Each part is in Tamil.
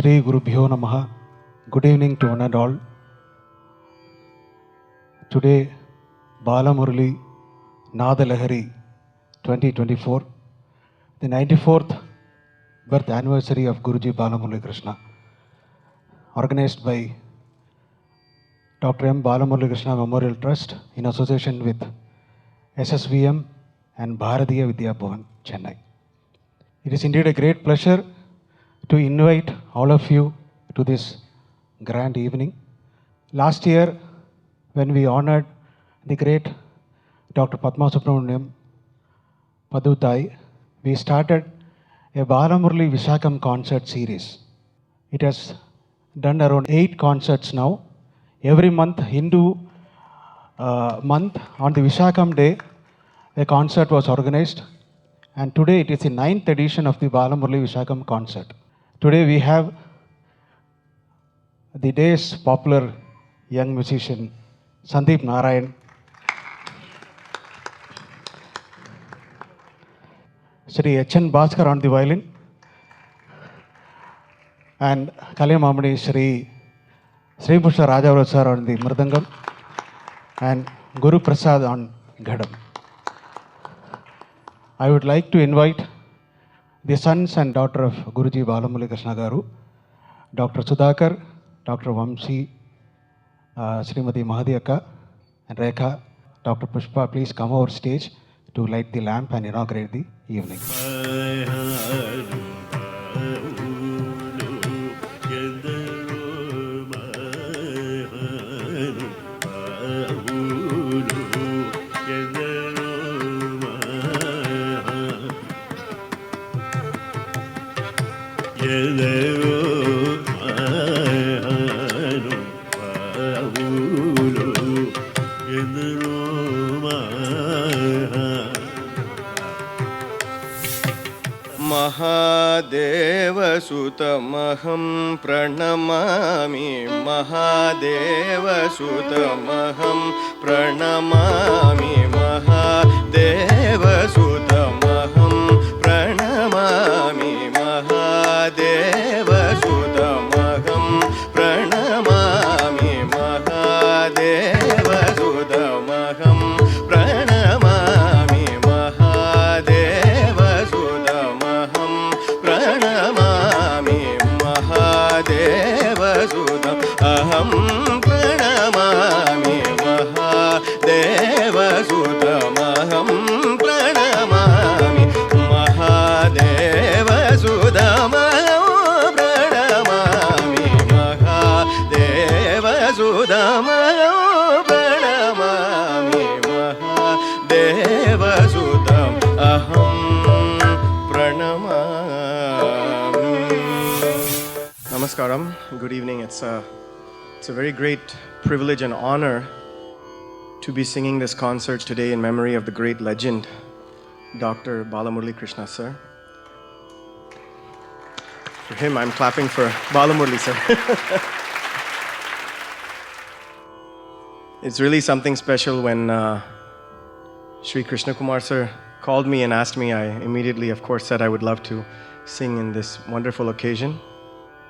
Shri Gurubhyo Namaha. Good evening to one and all. Today, Balamurali Nadalahari 2024, the 94th birth anniversary of Guruji Balamurali Krishna, organized by Dr. M. Balamurali Krishna Memorial Trust in association with SSVM and Bharatiya Vidya Bhavan, Chennai. It is indeed a great pleasure to invite all of you to this grand evening. Last year, when we honored the great Dr. Padma Subramaniam Padutai, we started a Balamurali Vishakam concert series. It has done around 8 concerts now. Every month, Hindu month, on the Vishakam day, a concert was organized. And today it is the 9th edition of the Balamurali Vishakam concert. Today we have the day's popular young musician, Sandeep Narayan. Shri H.N. Bhaskar on the violin. And Kalyamamani Shri Pusha Rajavaraj sir on the mridangam. And Guru Prasad on ghadam. I would like to invite the sons and daughter of Guruji Balamurali Krishna Garu, Dr. Sudhakar, Dr. Vamsi, Srimati Mahadi Akka and Rekha. Dr. Pushpa, please come over stage to light the lamp and inaugurate the evening. महादेवसुतमहं प्रणमामि महादेवसुतमहं प्रणमामि महादेवसुतमहं प्रणमामि महादेवसुतमहं प्रणमामि महादेवसुतमहं प्रणमामि महादेवसुतमहं प्रणमामि महादेवसुतं अहं प्रणमामि महादेवसुतमहं प्रणमामि महादेवसुतमहं प्रणमामि महादेवसुतमहं प्रणमामि महादेवसुतं अहं Namaskaram. Good evening. It's a very great privilege and honor to be singing this concert today in memory of the great legend, Dr. Balamurali Krishna sir. For him, I'm clapping for Balamurali sir. It's really something special when Sri Krishna Kumar sir called me and asked me. I immediately, of course, said I would love to sing in this wonderful occasion.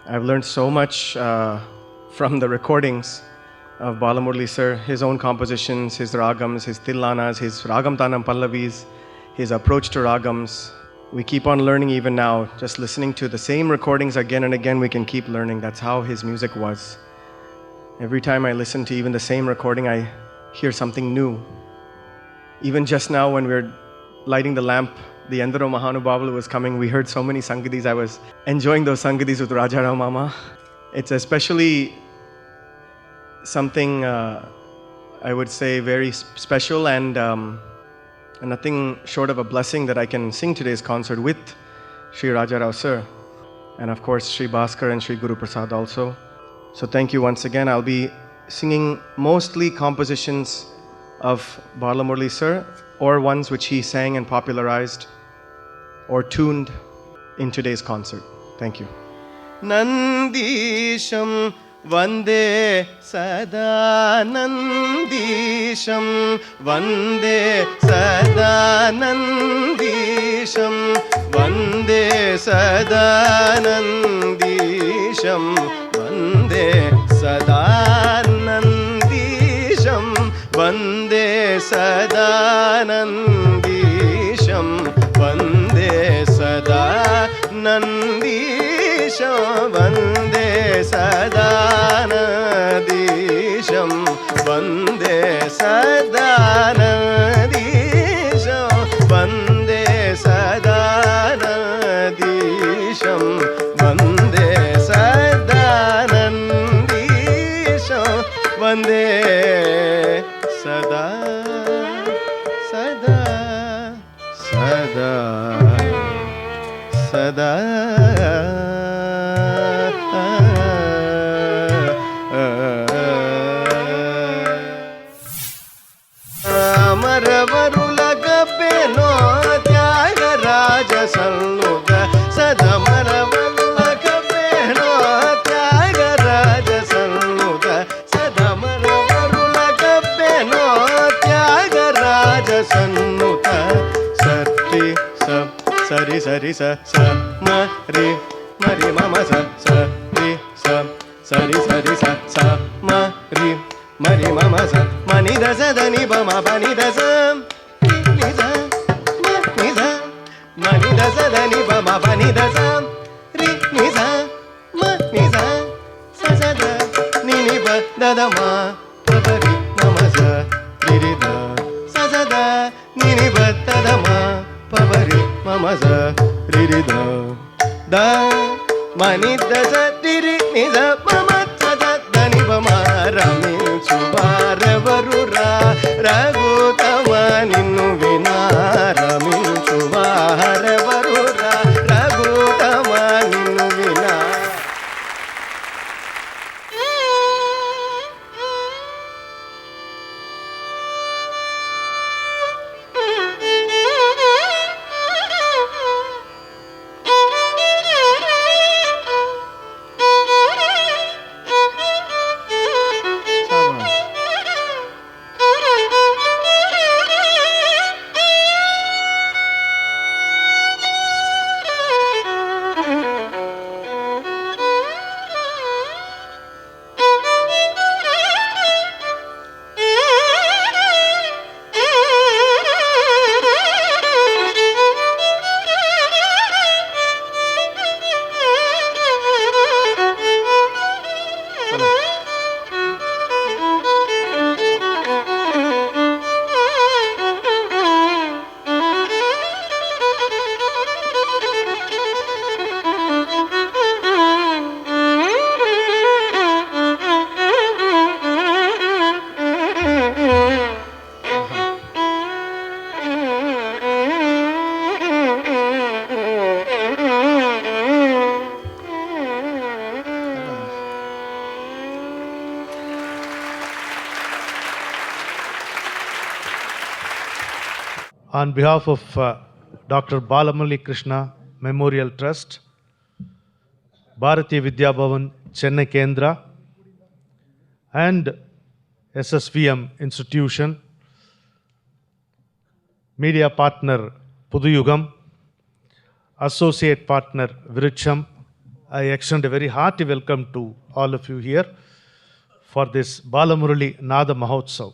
I've learned so much from the recordings of Balamurali sir, his own compositions, his ragams, his tillanas, his ragam tanam pallavis, his approach to ragams. We keep on learning even now. Just listening to the same recordings again and again, we can keep learning. That's how his music was. Every time I listen to even the same recording, I hear something new. Even just now when we're lighting the lamp, the Endaro Mahanubhavu was coming. We heard so many Sangadis. I was enjoying those Sangadis with Rajaram Mama. It's especially something, I would say, very special and nothing short of a blessing that I can sing today's concert with Sri Raja Rao sir. And of course, Sri Bhaskar and Sri Guru Prasad also. So thank you once again. I'll be singing mostly compositions of Balamurali sir or ones which he sang and popularized or tuned in today's concert. Thank you. Nandisham वन्दे सदानन्दीशं वन्दे सदानन्दीशं वन्दे सदानन्दीशं वन्दे सदानन्दीशं वन्दे सदानन्दीशं वन्दे सदानन्दीशं वन्दे सदानन्दीशं वन्दे सदानन्दीशं वन्दे सदानन्दीशं वन्दे सदानन्दीशं वन्दे सदा सदा सदा सदा अमरवरुलगपेनो त्यागराज सन्नुत सदमरवरुलगपेनो त्यागराज सन्नुत सदमरवरुलगपेनो त्यागराज सन्नुत सरि सरि सरि स मरि मरि मम स सरि स सरि सरि स मरि मरि मम स मनि दस దని బమ పని దస నిజ నిజ మని దస దని బమ పని దస రి నిజ మ నిజ స స ద ని ని బ ద ద మ ప ప రి మమ స రి రి ద స స ద ని ని బ ద ద మ ప ప రి మమ స రి రి ద ద మని దస రి రి నిజ మమ స ద దని బమ రమి శుభారవరురా రఘుతమ నిన్ను వినా రమించువారవరురా రఘుతమ నిన్ను వినా. On behalf of Dr. Balamurali Krishna Memorial Trust, Bharatiya Vidya Bhavan, Chennai Kendra, and SSVM Institution, media partner Puduyugam, associate partner Vircham, I extend a very hearty welcome to all of you here for this Balamurali Nada Mahotsav.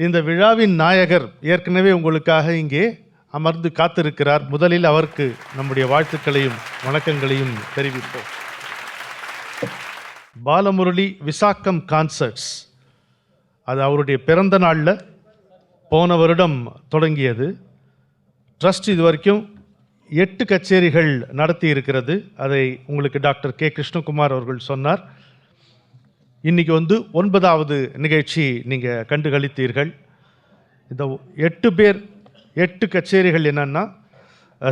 இந்த விழாவின் நாயகர் ஏற்கனவே உங்களுக்காக இங்கே அமர்ந்து காத்திருக்கிறார். முதலில் அவருக்கு நம்முடைய வாழ்த்துக்களையும் வணக்கங்களையும் தெரிவிப்போம். பாலமுரளி விசாக்கம் கான்சர்ட்ஸ், அது அவருடைய பிறந்த நாளில் போன வருடம் தொடங்கியது. ட்ரஸ்ட் இது வரைக்கும் 8 கச்சேரிகள் நடத்தி இருக்கிறது. அதை உங்களுக்கு டாக்டர் கே கிருஷ்ணகுமார் அவர்கள் சொன்னார். இன்றைக்கி 9வது நிகழ்ச்சி நீங்கள் கண்டுகளித்தீர்கள். இந்த 8 கச்சேரிகள் என்னென்னா,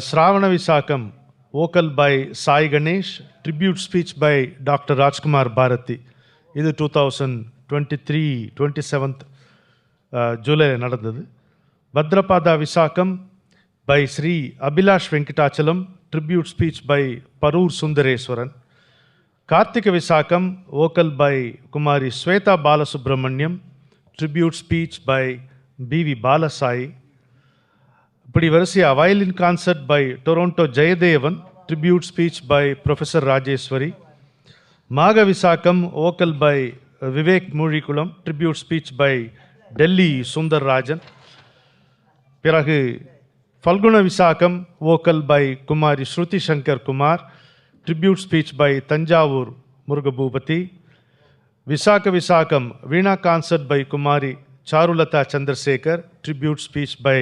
Shravana Visakam vocal by Sai Ganesh, tribute speech by doctor Rajkumar Bharathi. இது 2023-27 ஜூலை நடந்தது. Bhadrapada Visakam by Sri Abhilash Venkatachalam, tribute speech by Paravur Sundareswaran. Kartika Visakam, vocal by Kumari Sweta Balasubramaniam, tribute speech by B.V. Balasai. இப்படி வரிசையா violin concert by Toronto Jayadevan, tribute speech by Professor Rajeshwari. Maga Visakam, vocal by Vivek Murikulam, tribute speech by Delhi Sundar Rajan. பிறகு Falguna Visakam, vocal by Kumari Shruti Shankar Kumar, tribute speech by Tanjavur Murugabhupati. Visaka Visakam, Veena concert by Kumari Charulata Chandrasekhar, tribute speech by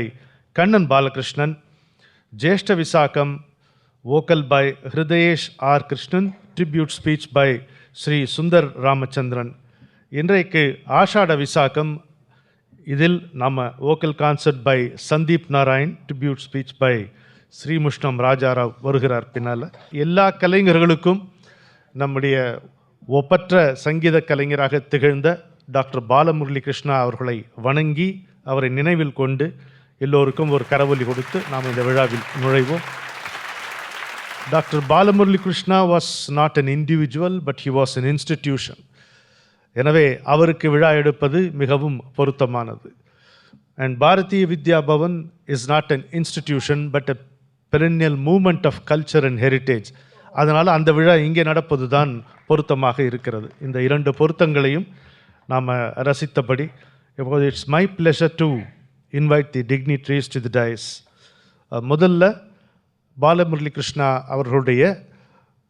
Kannan Balakrishnan. Jeshta Visakam, vocal by Hridayesh R. Krishnan, tribute speech by Sri Sundar Ramachandran. இன்றைக்கு ஆஷாட விசாகம், இதில் நம்ம vocal concert by Sandeep Narayan, tribute speech by Srimushnam Rajarao வருகிறார் பின்னால். எல்லா கலைஞர்களுக்கும் நம்முடைய ஒப்பற்ற சங்கீத கலைஞராக திகழ்ந்த டாக்டர் பாலமுரளி கிருஷ்ணா அவர்களை வணங்கி அவரை நினைவில் கொண்டு எல்லோருக்கும் ஒரு கரவொலி கொடுத்து நாம் இந்த விழாவில் நுழைவோம். Doctor Balamurali Krishna was not an individual, but he was an institution. எனவே அவருக்கு விழா எடுப்பது மிகவும் பொருத்தமானது. And Bharatiya Vidya Bhavan is not an institution, but a perennial movement of culture and heritage. அதனால் அந்த விழா இங்கே நடப்பது தான் பொருத்தமாக இருக்கிறது. இந்த இரண்டு பொருத்தங்களையும் நாம் ரசித்தபடி, it's my pleasure to invite the dignitaries to the dais. முதல்ல பாலமுரளி கிருஷ்ணா அவர்களுடைய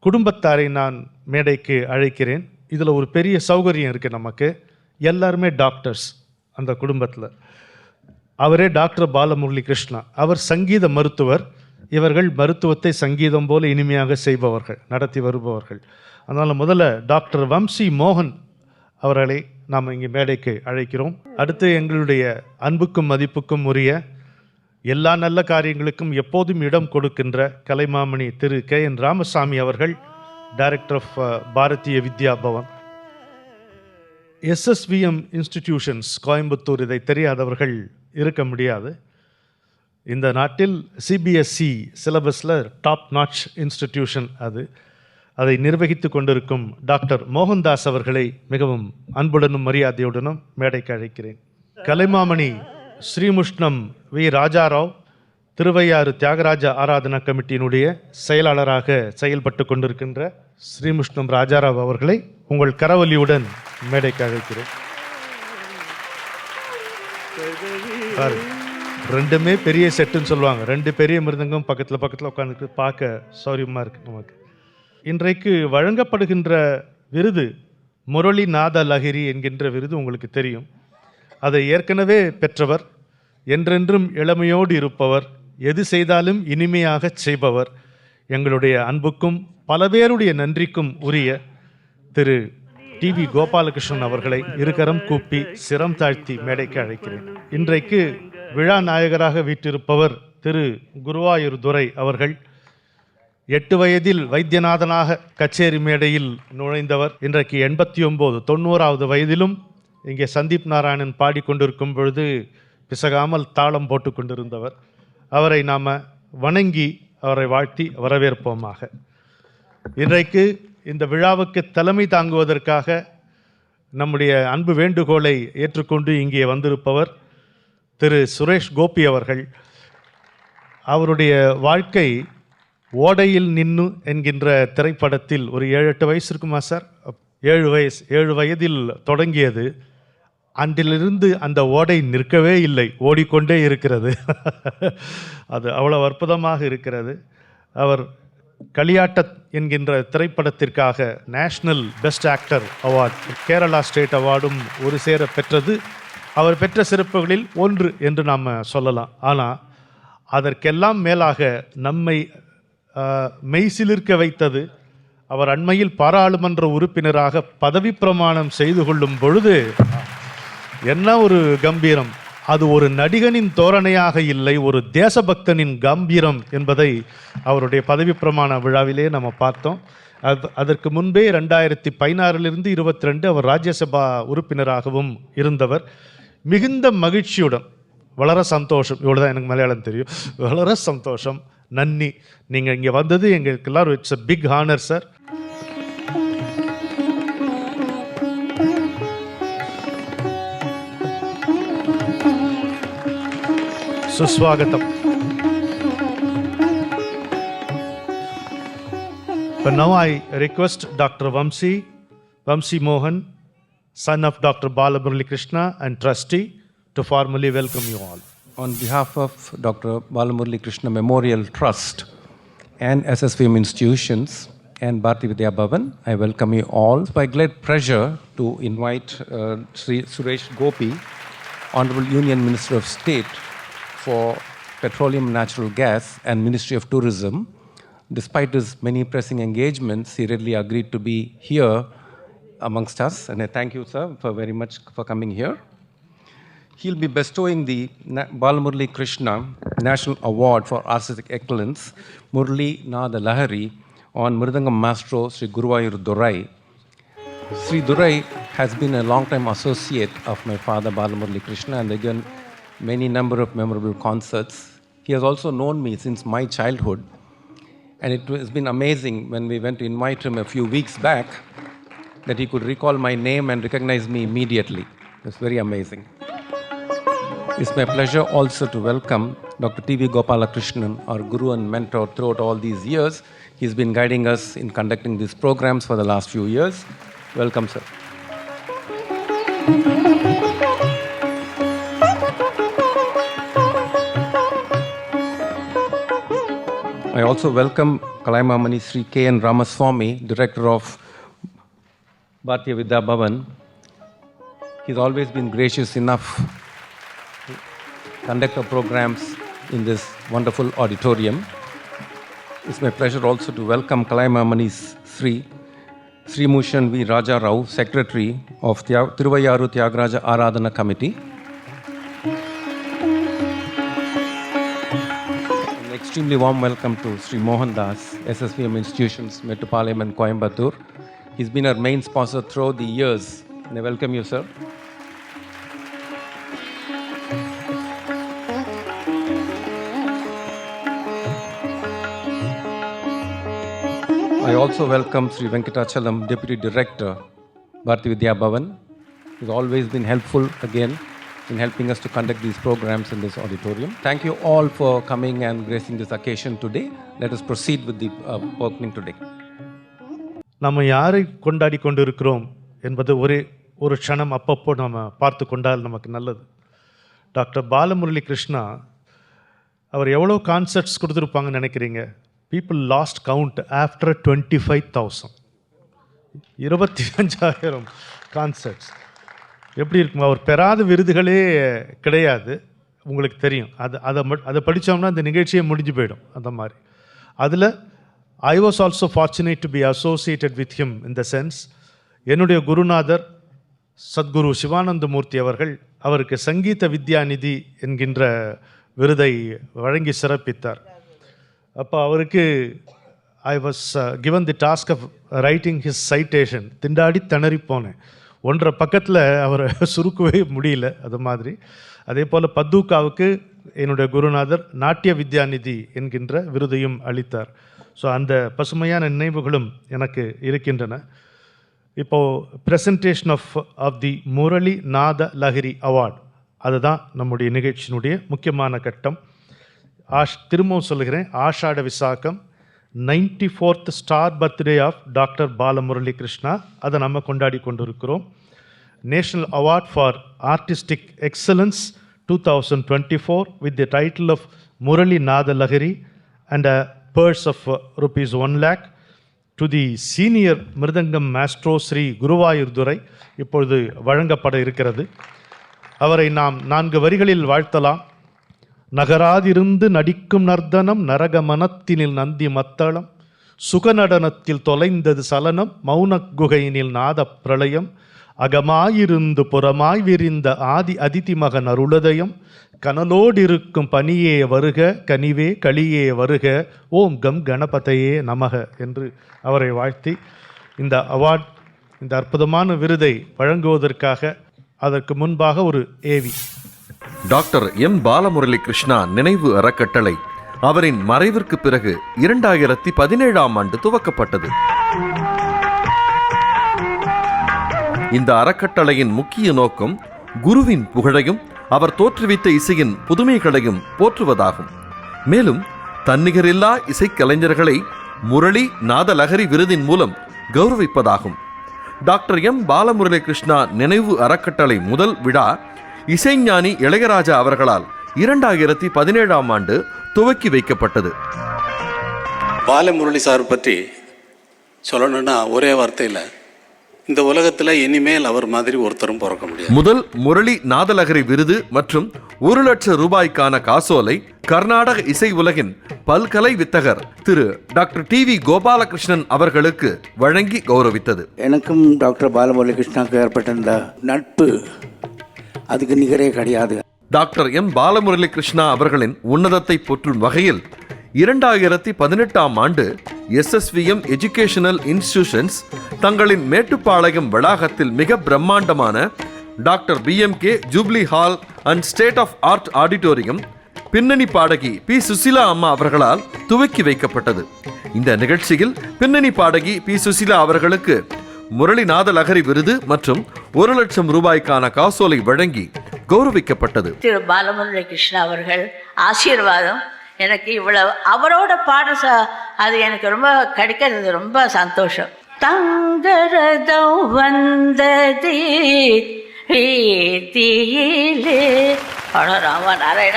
குடும்பத்தாரை நான் மேடைக்கு அழைக்கிறேன். இதில் ஒரு பெரிய சௌகரியம் இருக்குது நமக்கு. எல்லாருமே டாக்டர்ஸ் அந்த குடும்பத்தில். அவரே டாக்டர் பாலமுரளி கிருஷ்ணா, அவர் சங்கீத மருத்துவர். இவர்கள் மருத்துவத்தை சங்கீதம் போல இனிமையாக செய்பவர்கள், நடத்தி வருபவர்கள். அதனால் முதல்ல டாக்டர் வம்சி மோகன் அவர்களை நாம் இங்கே மேடைக்கு அழைக்கிறோம். அடுத்து எங்களுடைய அன்புக்கும் மதிப்புக்கும் உரிய எல்லா நல்ல காரியங்களுக்கும் எப்போதும் இடம் கொடுக்கின்ற கலைமாமணி திரு K.N. ராமசாமி அவர்கள், director of Bharatiya Vidya Bhavan. SSVM institutions Coimbatore, இதை தெரியாதவர்கள் இருக்க முடியாது. இந்த நாட்டில் CBSE சிலபஸில் டாப் நாட்ச் இன்ஸ்டிடியூஷன் அது. அதை நிர்வகித்து கொண்டிருக்கும் டாக்டர் மோகன்தாஸ் அவர்களை மிகவும் அன்புடனும் மரியாதையுடனும் மேடைக்கு அழைக்கிறேன். கலைமாமணி ஸ்ரீமுஷ்ணம் வி. ராஜாராவ், திருவையாறு தியாகராஜ ஆராதனா கமிட்டியினுடைய செயலாளராக செயல்பட்டு கொண்டிருக்கின்ற ஸ்ரீமுஷ்ணம் ராஜாராவ் அவர்களை உங்கள் கரவொலியுடன் மேடைக்கு அழைக்கிறேன். ரெண்டுமே பெரிய செட்டுன்னு சொல்லுவாங்க. ரெண்டு பெரிய மிருதங்கம் பக்கத்தில் பக்கத்தில் உட்காந்துட்டு பார்க்க சௌரியமாக இருக்குது நமக்கு. இன்றைக்கு வழங்கப்படுகின்ற விருது முரளி நாத லஹிரி என்கின்ற விருது உங்களுக்கு தெரியும். அதை ஏற்கனவே பெற்றவர், என்றென்றும் இளமையோடு இருப்பவர், எது செய்தாலும் இனிமையாக செய்பவர், எங்களுடைய அன்புக்கும் பல பேருடைய நன்றிக்கும் உரிய திரு TV கோபாலகிருஷ்ணன் அவர்களை இருகரம் கூப்பி சிரம் தாழ்த்தி மேடைக்கு அழைக்கிறேன். இன்றைக்கு விழா நாயகராக வீற்றிருப்பவர் திரு குருவாயூர் துரை அவர்கள். 8 வயதில் வைத்தியநாதனாக கச்சேரி மேடையில் நுழைந்தவர். இன்றைக்கு 89, 90வது வயதிலும் இங்கே சந்தீப் நாராயணன் பாடிக்கொண்டிருக்கும் பொழுது பிசகாமல் தாளம் போட்டு கொண்டிருந்தவர். அவரை நாம் வணங்கி அவரை வாழ்த்தி வரவேற்போமாக. இன்றைக்கு இந்த விழாவுக்கு தலைமை தாங்குவதற்காக நம்முடைய அன்பு வேண்டுகோளை ஏற்றுக்கொண்டு இங்கே வந்திருப்பவர் திரு சுரேஷ் கோபி அவர்கள். அவருடைய வாழ்க்கை ஓடையில் நின்னு என்கின்ற திரைப்படத்தில் ஒரு 7-8 வயசு இருக்குமா சார்? 7 வயதில் தொடங்கியது. அன்றிலிருந்து அந்த ஓடை நிற்கவே இல்லை, ஓடிக்கொண்டே இருக்கிறது. அது அவ்வளவு அற்புதமாக இருக்கிறது. அவர் களியாட்டத் என்கின்ற திரைப்படத்திற்காக national best actor award, Kerala state அவார்டும் ஒரு சேர பெற்றது. அவர் பெற்ற சிறப்புகளில் ஒன்று என்று நாம் சொல்லலாம். ஆனால் அதற்கெல்லாம் மேலாக நம்மை மெய்சிலிர்க்க வைத்தது, அவர் அண்மையில் பாராளுமன்ற உறுப்பினராக பதவி பிரமாணம் செய்து கொள்ளும் பொழுது என்ன ஒரு கம்பீரம்! அது ஒரு நடிகனின் தோரணையாக இல்லை, ஒரு தேசபக்தனின் கம்பீரம் என்பதை அவருடைய பதவி பிரமாண விழாவிலே நம்ம பார்த்தோம். அதற்கு முன்பே 2016 22 அவர் ராஜ்யசபா உறுப்பினராகவும் இருந்தவர். மிகுந்த மகிழ்ச்சியுடன், வளர சந்தோஷம், இவ்வளோதான் எனக்கு மலையாளம் தெரியும், வளர சந்தோஷம், நன்றி. நீங்கள் இங்கே வந்தது எங்களுக்கு எல்லாரும் it's a big honour sir. Suswagatam. But now I request Dr. Vamsi Mohan, son of Dr. Balamurali Krishna and trustee, to formally welcome you all. On behalf of Dr. Balamurali Krishna Memorial Trust and SSVM institutions and Bharati Vidya Bhavan, I welcome you all. It's my great pleasure to invite Sri Suresh Gopi, Honorable Union Minister of State for Petroleum and Natural Gas and Ministry of Tourism. Despite his many pressing engagements, he readily agreed to be here amongst us. And I thank you, sir, for very much for coming here. He'll be bestowing the Balamurali Krishna National Award for Artistic Excellence, Murali Nada Lahari, on Mridangam Maestro Sri Guruvayur Durai. Sri Durai has been a long-time associate of my father Balamurali Krishna and again many number of memorable concerts. He has also known me since my childhood, and it has been amazing when we went to invite him a few weeks back that he could recall my name and recognize me immediately. It's very amazing. It's my pleasure also to welcome Dr. T.V. Gopalakrishnan, our guru and mentor throughout all these years. He's been guiding us in conducting these programs for the last few years. Welcome, sir. I also welcome Kalaimamani Sri K.N. Ramaswamy, Director of Bharatiya Vidya Bhavan. He's always been gracious enough to conduct our programs in this wonderful auditorium. It's my pleasure also to welcome Kalaimamani Sri Mushan V. Raja Rao, Secretary of Thiruvayaru Tyagaraja Aradhana Committee. An extremely warm welcome to Sri Mohan Das, SSVM Institutions, Metropolitan and Coimbatore. He's been our main sponsor throughout the years, and I welcome you, sir. I also welcome Sri Venkatachalam, Deputy Director, Bharati Vidya Bhavan. He's always been helpful again in helping us to conduct these programs in this auditorium. Thank you all for coming and gracing this occasion today. Let us proceed with the opening today. நம்ம யாரை கொண்டாடி கொண்டிருக்கிறோம் என்பது ஒரு க்ஷணம் அப்பப்போ நம்ம பார்த்து கொண்டால் நமக்கு நல்லது. டாக்டர் பாலமுரளி கிருஷ்ணா அவர் எவ்வளோ கான்சர்ட்ஸ் கொடுத்துருப்பாங்கன்னு நினைக்கிறீங்க? People lost count after 25,000. 25,000 concerts. எப்படி இருக்குமா? அவர் பெறாத விருதுகளே கிடையாது, உங்களுக்கு தெரியும். அதை படித்தோம்னா இந்த நிகழ்ச்சியே முடிஞ்சு போயிடும். அந்த மாதிரி அதில் I was also fortunate to be associated with him in the sense, என்னுடைய குருநாதர் சத்குரு சிவானந்தமூர்த்தி அவர்கள் அவருக்கு சங்கீத வித்யாநிதி என்கின்ற விருதை வழங்கி சிறப்பித்தார். அப்போ அவருக்கு I was given the task of writing his citation. திண்டாடி திணறி போனேன். 1.5 பக்கத்தில் அவரை சுருக்கவே முடியல. அது மாதிரி அதே போல் பத்தூக்காவுக்கு என்னுடைய குருநாதர் நாட்டிய வித்யாநிதி என்கின்ற விருதையும் அளித்தார். ஸோ அந்த பசுமையான நினைவுகளும் எனக்கு இருக்கின்றன. இப்போது ப்ரெசன்டேஷன் ஆஃப் தி முரளி நாத லஹரி அவார்டு, அதுதான் நம்முடைய நிகழ்ச்சியினுடைய முக்கியமான கட்டம். திரும்பவும் சொல்லுகிறேன், Ashada Visakam 94th star birthday of doctor Balamurali Krishna, அதை நம்ம கொண்டாடி கொண்டிருக்கிறோம். National award for artistic excellence 2024 with the title of Murali Nada Lahari and a purse of rupees 1 lakh to the senior Mridangam Maestro Sri Guruvayur Durai இப்பொழுது வழங்கப்பட இருக்கிறது. அவரை நாம் 4 வரிகளில் வாழ்த்தலாம். நகராதிருந்து நடிக்கும் நர்த்தனம் நரக மனத்தினில் நந்தி மத்தளம் சுகநடனத்தில் தொலைந்தது சலனம் மௌன குகையினில் நாத பிரளயம் அகமாயிருந்து புறமாய் விரிந்த ஆதி அதிதி மகன் அருளதயம் கனலோடிருக்கும் பனியே வருக கனிவே களியே வருக ஓம் கம் கணபதையே நமக என்று அவரை வாழ்த்தி இந்த அவார்ட், இந்த அற்புதமான விருதை வழங்குவதற்காக அதற்கு முன்பாக ஒரு AV. Doctor M Balamurali Krishna நினைவு அறக்கட்டளை அவரின் மறைவிற்கு பிறகு 2017ஆம் ஆண்டு துவக்கப்பட்டது. இந்த அறக்கட்டளையின் முக்கிய நோக்கம் குருவின் புகழையும் அவர் தோற்றுவித்த இசையின் புதுமைகளையும் போற்றுவதாகும். மேலும் தன்னிகரில்லா இசைக்கலைஞர்களை முரளி நாதலகரி விருதின் மூலம் கௌரவிப்பதாகும். டாக்டர் எம் பாலமுரளி கிருஷ்ணா நினைவு அறக்கட்டளை முதல் விழா இசைஞானி இளையராஜா அவர்களால் 2017ஆம் ஆண்டு துவக்கி வைக்கப்பட்டது. பாலமுரளி சார் பற்றி சொல்லணும்னா ஒரே வார்த்தையில் இந்த உலகத்தில் இனிமேல் அவர் மாதிரி ஒருத்தரும் பிறக்க முடியாது. முதல் முரளி நாதலகரி விருது மற்றும் 1 லட்சம் ரூபாய்க்கான காசோலை கர்நாடக இசை உலகின் பல்கலை வித்தகர் திரு டாக்டர் டிவி கோபாலகிருஷ்ணன் அவர்களுக்கு வழங்கி கௌரவித்தது. எனக்கும் டாக்டர் பாலமுரளி கிருஷ்ணாவுக்கு ஏற்பட்ட இந்த நட்பு அதுக்கு நிகரே கிடையாது. டாக்டர் எம் பாலமுரளி கிருஷ்ணா அவர்களின் உன்னதத்தை போற்றும் வகையில் 2018ஆம் ஆண்டு SSVM எஜுகேஷனல் இன்ஸ்டிடியூஷன்ஸ் தங்களின் மேட்டுப்பாளையம் வளாகத்தில் மிக பிரம்மாண்டமான doctor BMK jubilee hall and state of art auditorium பின்னணி பாடகி P. சுசிலா அம்மா அவர்களால் துவக்கி வைக்கப்பட்டது. இந்த நிகழ்ச்சியில் பின்னணி பாடகி P. சுசிலா அவர்களுக்கு முரளி நாதலகரி விருது மற்றும் 1 லட்சம் ரூபாய்க்கான காசோலை வழங்கி கௌரவிக்கப்பட்டது. திரு பாலமுரளி கிருஷ்ணா அவர்கள் ஆசீர்வாதம் எனக்கு இவ்வளவு அவரோட பாட அது எனக்கு ரொம்ப கிடைக்கிறது ரொம்ப சந்தோஷம். தங்கரதம் வந்ததே வீதியிலே ராம நாராயண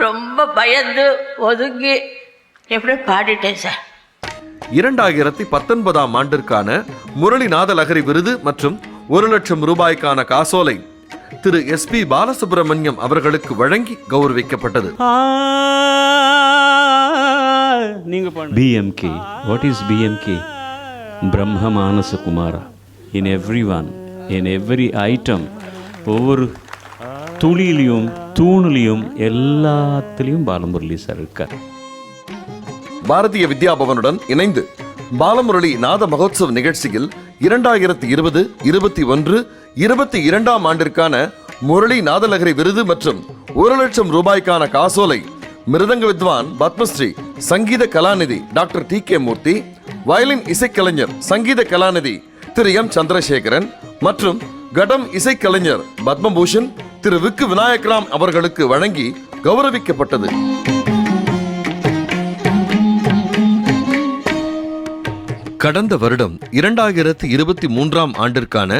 ரொம்ப பயந்து ஒதுங்கி எப்படி பாடிட்டேன் சார். 2019ஆம் ஆண்டிற்கான முரளி நாதலகரி விருது மற்றும் 1 லட்சம் ரூபாய்க்கான காசோலை திரு SP பாலசுப்ரமணியம் அவர்களுக்கு வழங்கி கௌரவிக்கப்பட்டது. BMK. What is BMK? Brahma Manasa Kumara. In everyone, in every item, ஒவ்வொரு துளியிலையும் தூணிலையும் எல்லாத்திலையும் பாலமுரளி சார் இருக்கார். பாரதிய வித்யாபவனுடன் இணைந்து பாலமுரளி நாத மகோத்சவ் நிகழ்ச்சியில் 2020, 21, 22ஆம் ஆண்டிற்கான முரளி நாதலகரி விருது மற்றும் 1 லட்சம் ரூபாய்க்கான காசோலை மிருதங்க வித்வான் பத்மஸ்ரீ சங்கீத கலாநிதி டாக்டர் TK மூர்த்தி, வயலின் இசைக்கலைஞர் சங்கீத கலாநிதி திரு M. சந்திரசேகரன் மற்றும் கடம் இசைக்கலைஞர் பத்மபூஷன் திரு விக்கு விநாயகராம் அவர்களுக்கு வழங்கி கௌரவிக்கப்பட்டது. கடந்த வருடம் 2023ஆம் ஆண்டிற்கான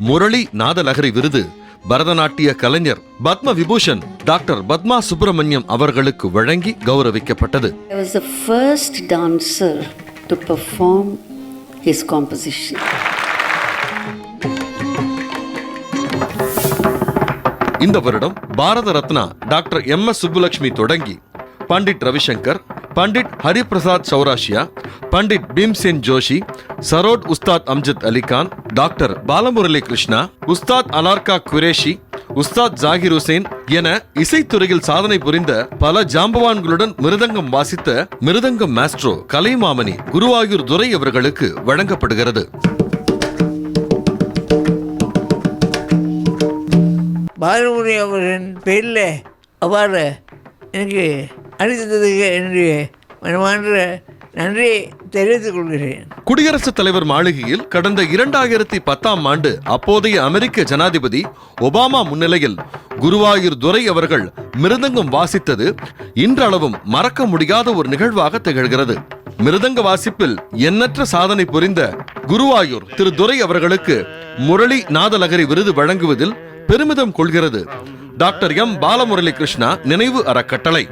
முரளி நாதலகரி விருது பரதநாட்டிய கலைஞர் பத்ம விபூஷன் டாக்டர் பத்மா சுப்பிரமணியம் அவர்களுக்கு வழங்கி கௌரவிக்கப்பட்டது. I was the first dancer to perform his composition. இந்த வருடம் பாரத ரத்னா டாக்டர் MS சுப்புலட்சுமி தொடங்கி பண்டிட் ரவிசங்கர், பண்டிட் ஹரிபிரசாத் சௌராஷியா, பண்டிட் பீம்சேன் ஜோஷி, சரோட் உஸ்தாத் அம்ஜத் அலிகான், டாக்டர் பாலமுரளி கிருஷ்ணா, உஸ்தாத் அனார்கா குரேஷி, உஸ்தாத் ஜாகிர் ஹுசேன் என இசைத்துறையில் சாதனை புரிந்த பல ஜாம்பவான்களுடன் மிருதங்கம் வாசித்த மிருதங்கம் மாஸ்ட்ரோ கலைமாமணி குருவாயூர் துரை அவர்களுக்கு வழங்கப்படுகிறது. பாலமுரளி அவரின் பேரில் அவ்வாறு எனக்கு அளித்ததுக்கு என்னுடைய மனமார்ந்த நன்றியை தெரிவித்துக் கொள்கிறேன். குடியரசுத் தலைவர் மாளிகையில் கடந்த 2010ஆம் ஆண்டு அப்போதைய அமெரிக்க ஜனாதிபதி ஒபாமா முன்னிலையில் குருவாயூர் துரை அவர்கள் மிருதங்கம் வாசித்தது இன்றளவும் மறக்க முடியாத ஒரு நிகழ்வாக திகழ்கிறது. மிருதங்க வாசிப்பில் எண்ணற்ற சாதனை புரிந்த குருவாயூர் திரு துரை அவர்களுக்கு முரளி நாதலகரி விருது வழங்குவதில் பெருமிதம் கொள்கிறது டாக்டர் M. பாலமுரளி கிருஷ்ணா நினைவு அறக்கட்டளை.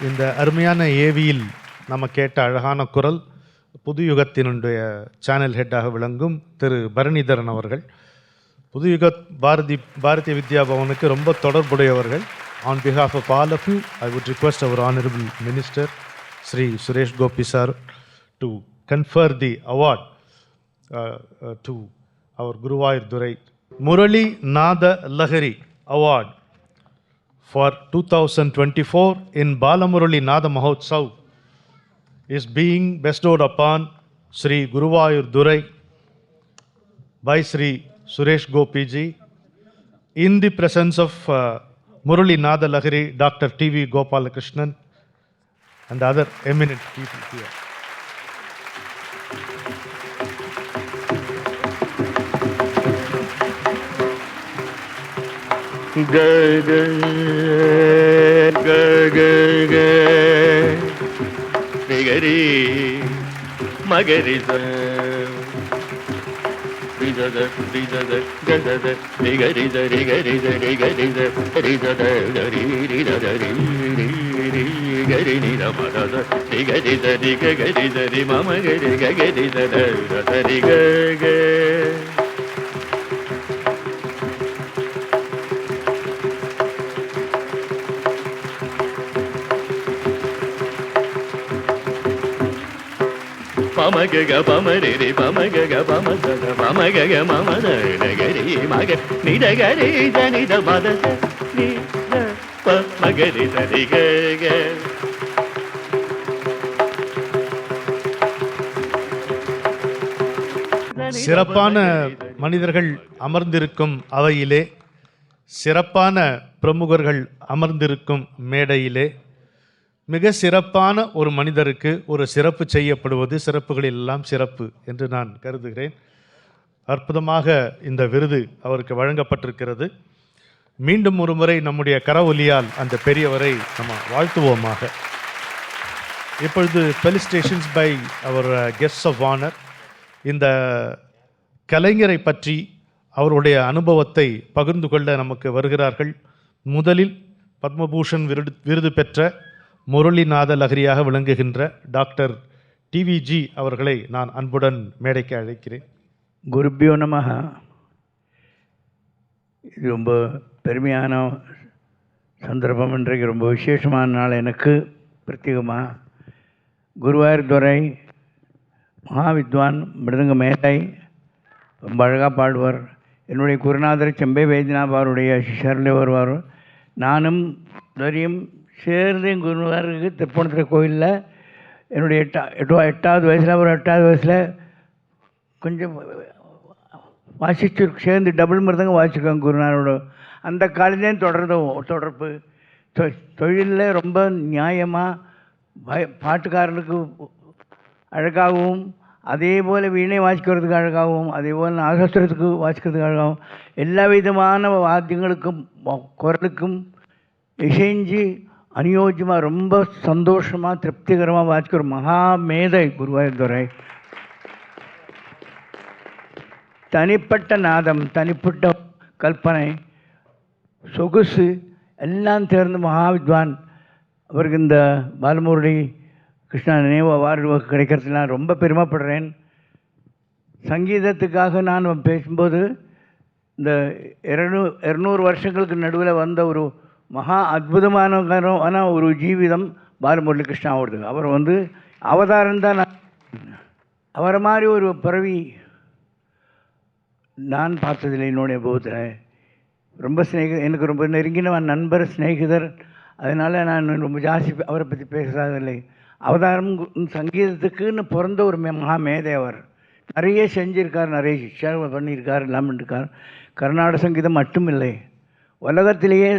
இந்த அருமையான ஏவியில் நம்ம கேட்ட அழகான குரல் புதுயுகத்தினுடைய சேனல் ஹெட்டாக விளங்கும் திரு பரணிதரன் அவர்கள். புதுயுக பாரதிய வித்யாபவனுக்கு ரொம்ப தொடர்புடையவர்கள். On behalf of all of you, I would request our Honorable Minister, Sri Suresh Gopi sir, to confer the award to our Guruvayur Durai Murali Nada Lahari Award for 2024 in Balamurali Nada Mahotsav is being bestowed upon Sri Guruvayur Durai by Sri Suresh Gopi ji in the presence of Murali Nada Lahari, Dr. TV Gopalakrishnan and other eminent people here. Rigari magari rigada rigada rigada rigari rigari rigari rigada rigada rigari nida madada rigari rigari mama rigari rigari Pama gaga pama re pama gaga pama da pama gaga mama da gari maga ni da gari da ni da ma da ni da pa magari da ri gaga சிறப்பான மனிதர்கள் அமர்ந்திருக்கும் அவையிலே, சிறப்பான பிரமுகர்கள் அமர்ந்திருக்கும் மேடையிலே, மிக சிறப்பான ஒரு மனிதருக்கு ஒரு சிறப்பு செய்யப்படுவது சிறப்புகளில் எல்லாம் சிறப்பு என்று நான் கருதுகிறேன். அற்புதமாக இந்த விருது அவருக்கு வழங்கப்பட்டிருக்கிறது. மீண்டும் ஒரு முறை நம்முடைய கரவொலியால் அந்த பெரியவரை நம்ம வாழ்த்துவோமாக. இப்பொழுது felicitations by our guests of honour. இந்த கலைஞரை பற்றி அவருடைய அனுபவத்தை பகிர்ந்து கொள்ள நமக்கு வருகிறார்கள். முதலில் பத்மபூஷன் விருது பெற்ற முரளிநாத லஹரியாக விளங்குகின்ற டாக்டர் டிவிஜி அவர்களை நான் அன்புடன் மேடைக்கு அழைக்கிறேன். குருபியோ நமஹ. இது ரொம்ப பெருமையான சந்தர்ப்பம். இன்றைக்கு ரொம்ப விசேஷமான நாள் எனக்கு. பிரத்யேகமாக குருவாயூர் துரை மகாவித்வான் மிருதங்க மேதை, ரொம்ப அழகாக பாடுவார். என்னுடைய குருநாதர் செம்பை வைத்தியநாத் அவருடைய சிஷரில் வருவார். நானும் துரையும் சேர்ந்து குருவாருக்கு திருப்பணத்துறை கோயிலில் என்னுடைய எட்டாவது வயசில் ஒரு 8வது வயசில் கொஞ்சம் வாசிச்சு சேர்ந்து டபுள் மிருதங்க வாசிச்சுக்கோங்க குருநாதரோட. அந்த காலத்துலேயும் தொடர்பு தொழிலில் ரொம்ப நியாயமாக பாட்டுக்காரனுக்கு அழகாகவும், அதே போல் வீணை வாசிக்கிறதுக்கு அழகாகவும், அதே போல் நாகஸ்வரத்துக்கு வாசிக்கிறதுக்கு அழகாகவும், எல்லா விதமான வாத்தியங்களுக்கும் குரலுக்கும் இசைஞ்சு அநியோஜ்யமாக ரொம்ப சந்தோஷமாக திருப்திகரமாக வாசிக்கிற மகா மேதை குருவாயூர் துரை. தனிப்பட்ட நாதம், தனிப்பட்ட கல்பனை, சொகுசு எல்லாம் தேர்ந்து மகாவித்வான். அவருக்கு இந்த பாலமுரளி கிருஷ்ணா நினைவு அவார்டு கிடைக்கிறதுல நான் ரொம்ப பெருமைப்படுறேன். சங்கீதத்துக்காக நான் பேசும்போது இந்த 200 வருஷங்களுக்கு நடுவில் வந்த ஒரு மகா அற்புதமான ஒரு ஜீவிதம் பாலமுரளி கிருஷ்ணாவோடது. அவர் அவதாரம் தான். அவரை மாதிரி ஒரு பிறவி நான் பார்த்ததில்லை என்னுடைய அனுபவத்தில். ரொம்ப எனக்கு ரொம்ப நெருங்கின நண்பர், சிநேகிதர். அதனால் நான் ரொம்ப ஜாஸ்தி அவரை பற்றி பேசுறதில்லை. அவதாரம் சங்கீதத்துக்குன்னு பிறந்த ஒரு மகா மேதை. அவர் நிறைய செஞ்சிருக்கார், நிறைய சிக்ஷா பண்ணியிருக்கார், எல்லாம் பண்ணியிருக்கார். கர்நாடக சங்கீதம் மட்டும் இல்லை, உலகத்திலேயே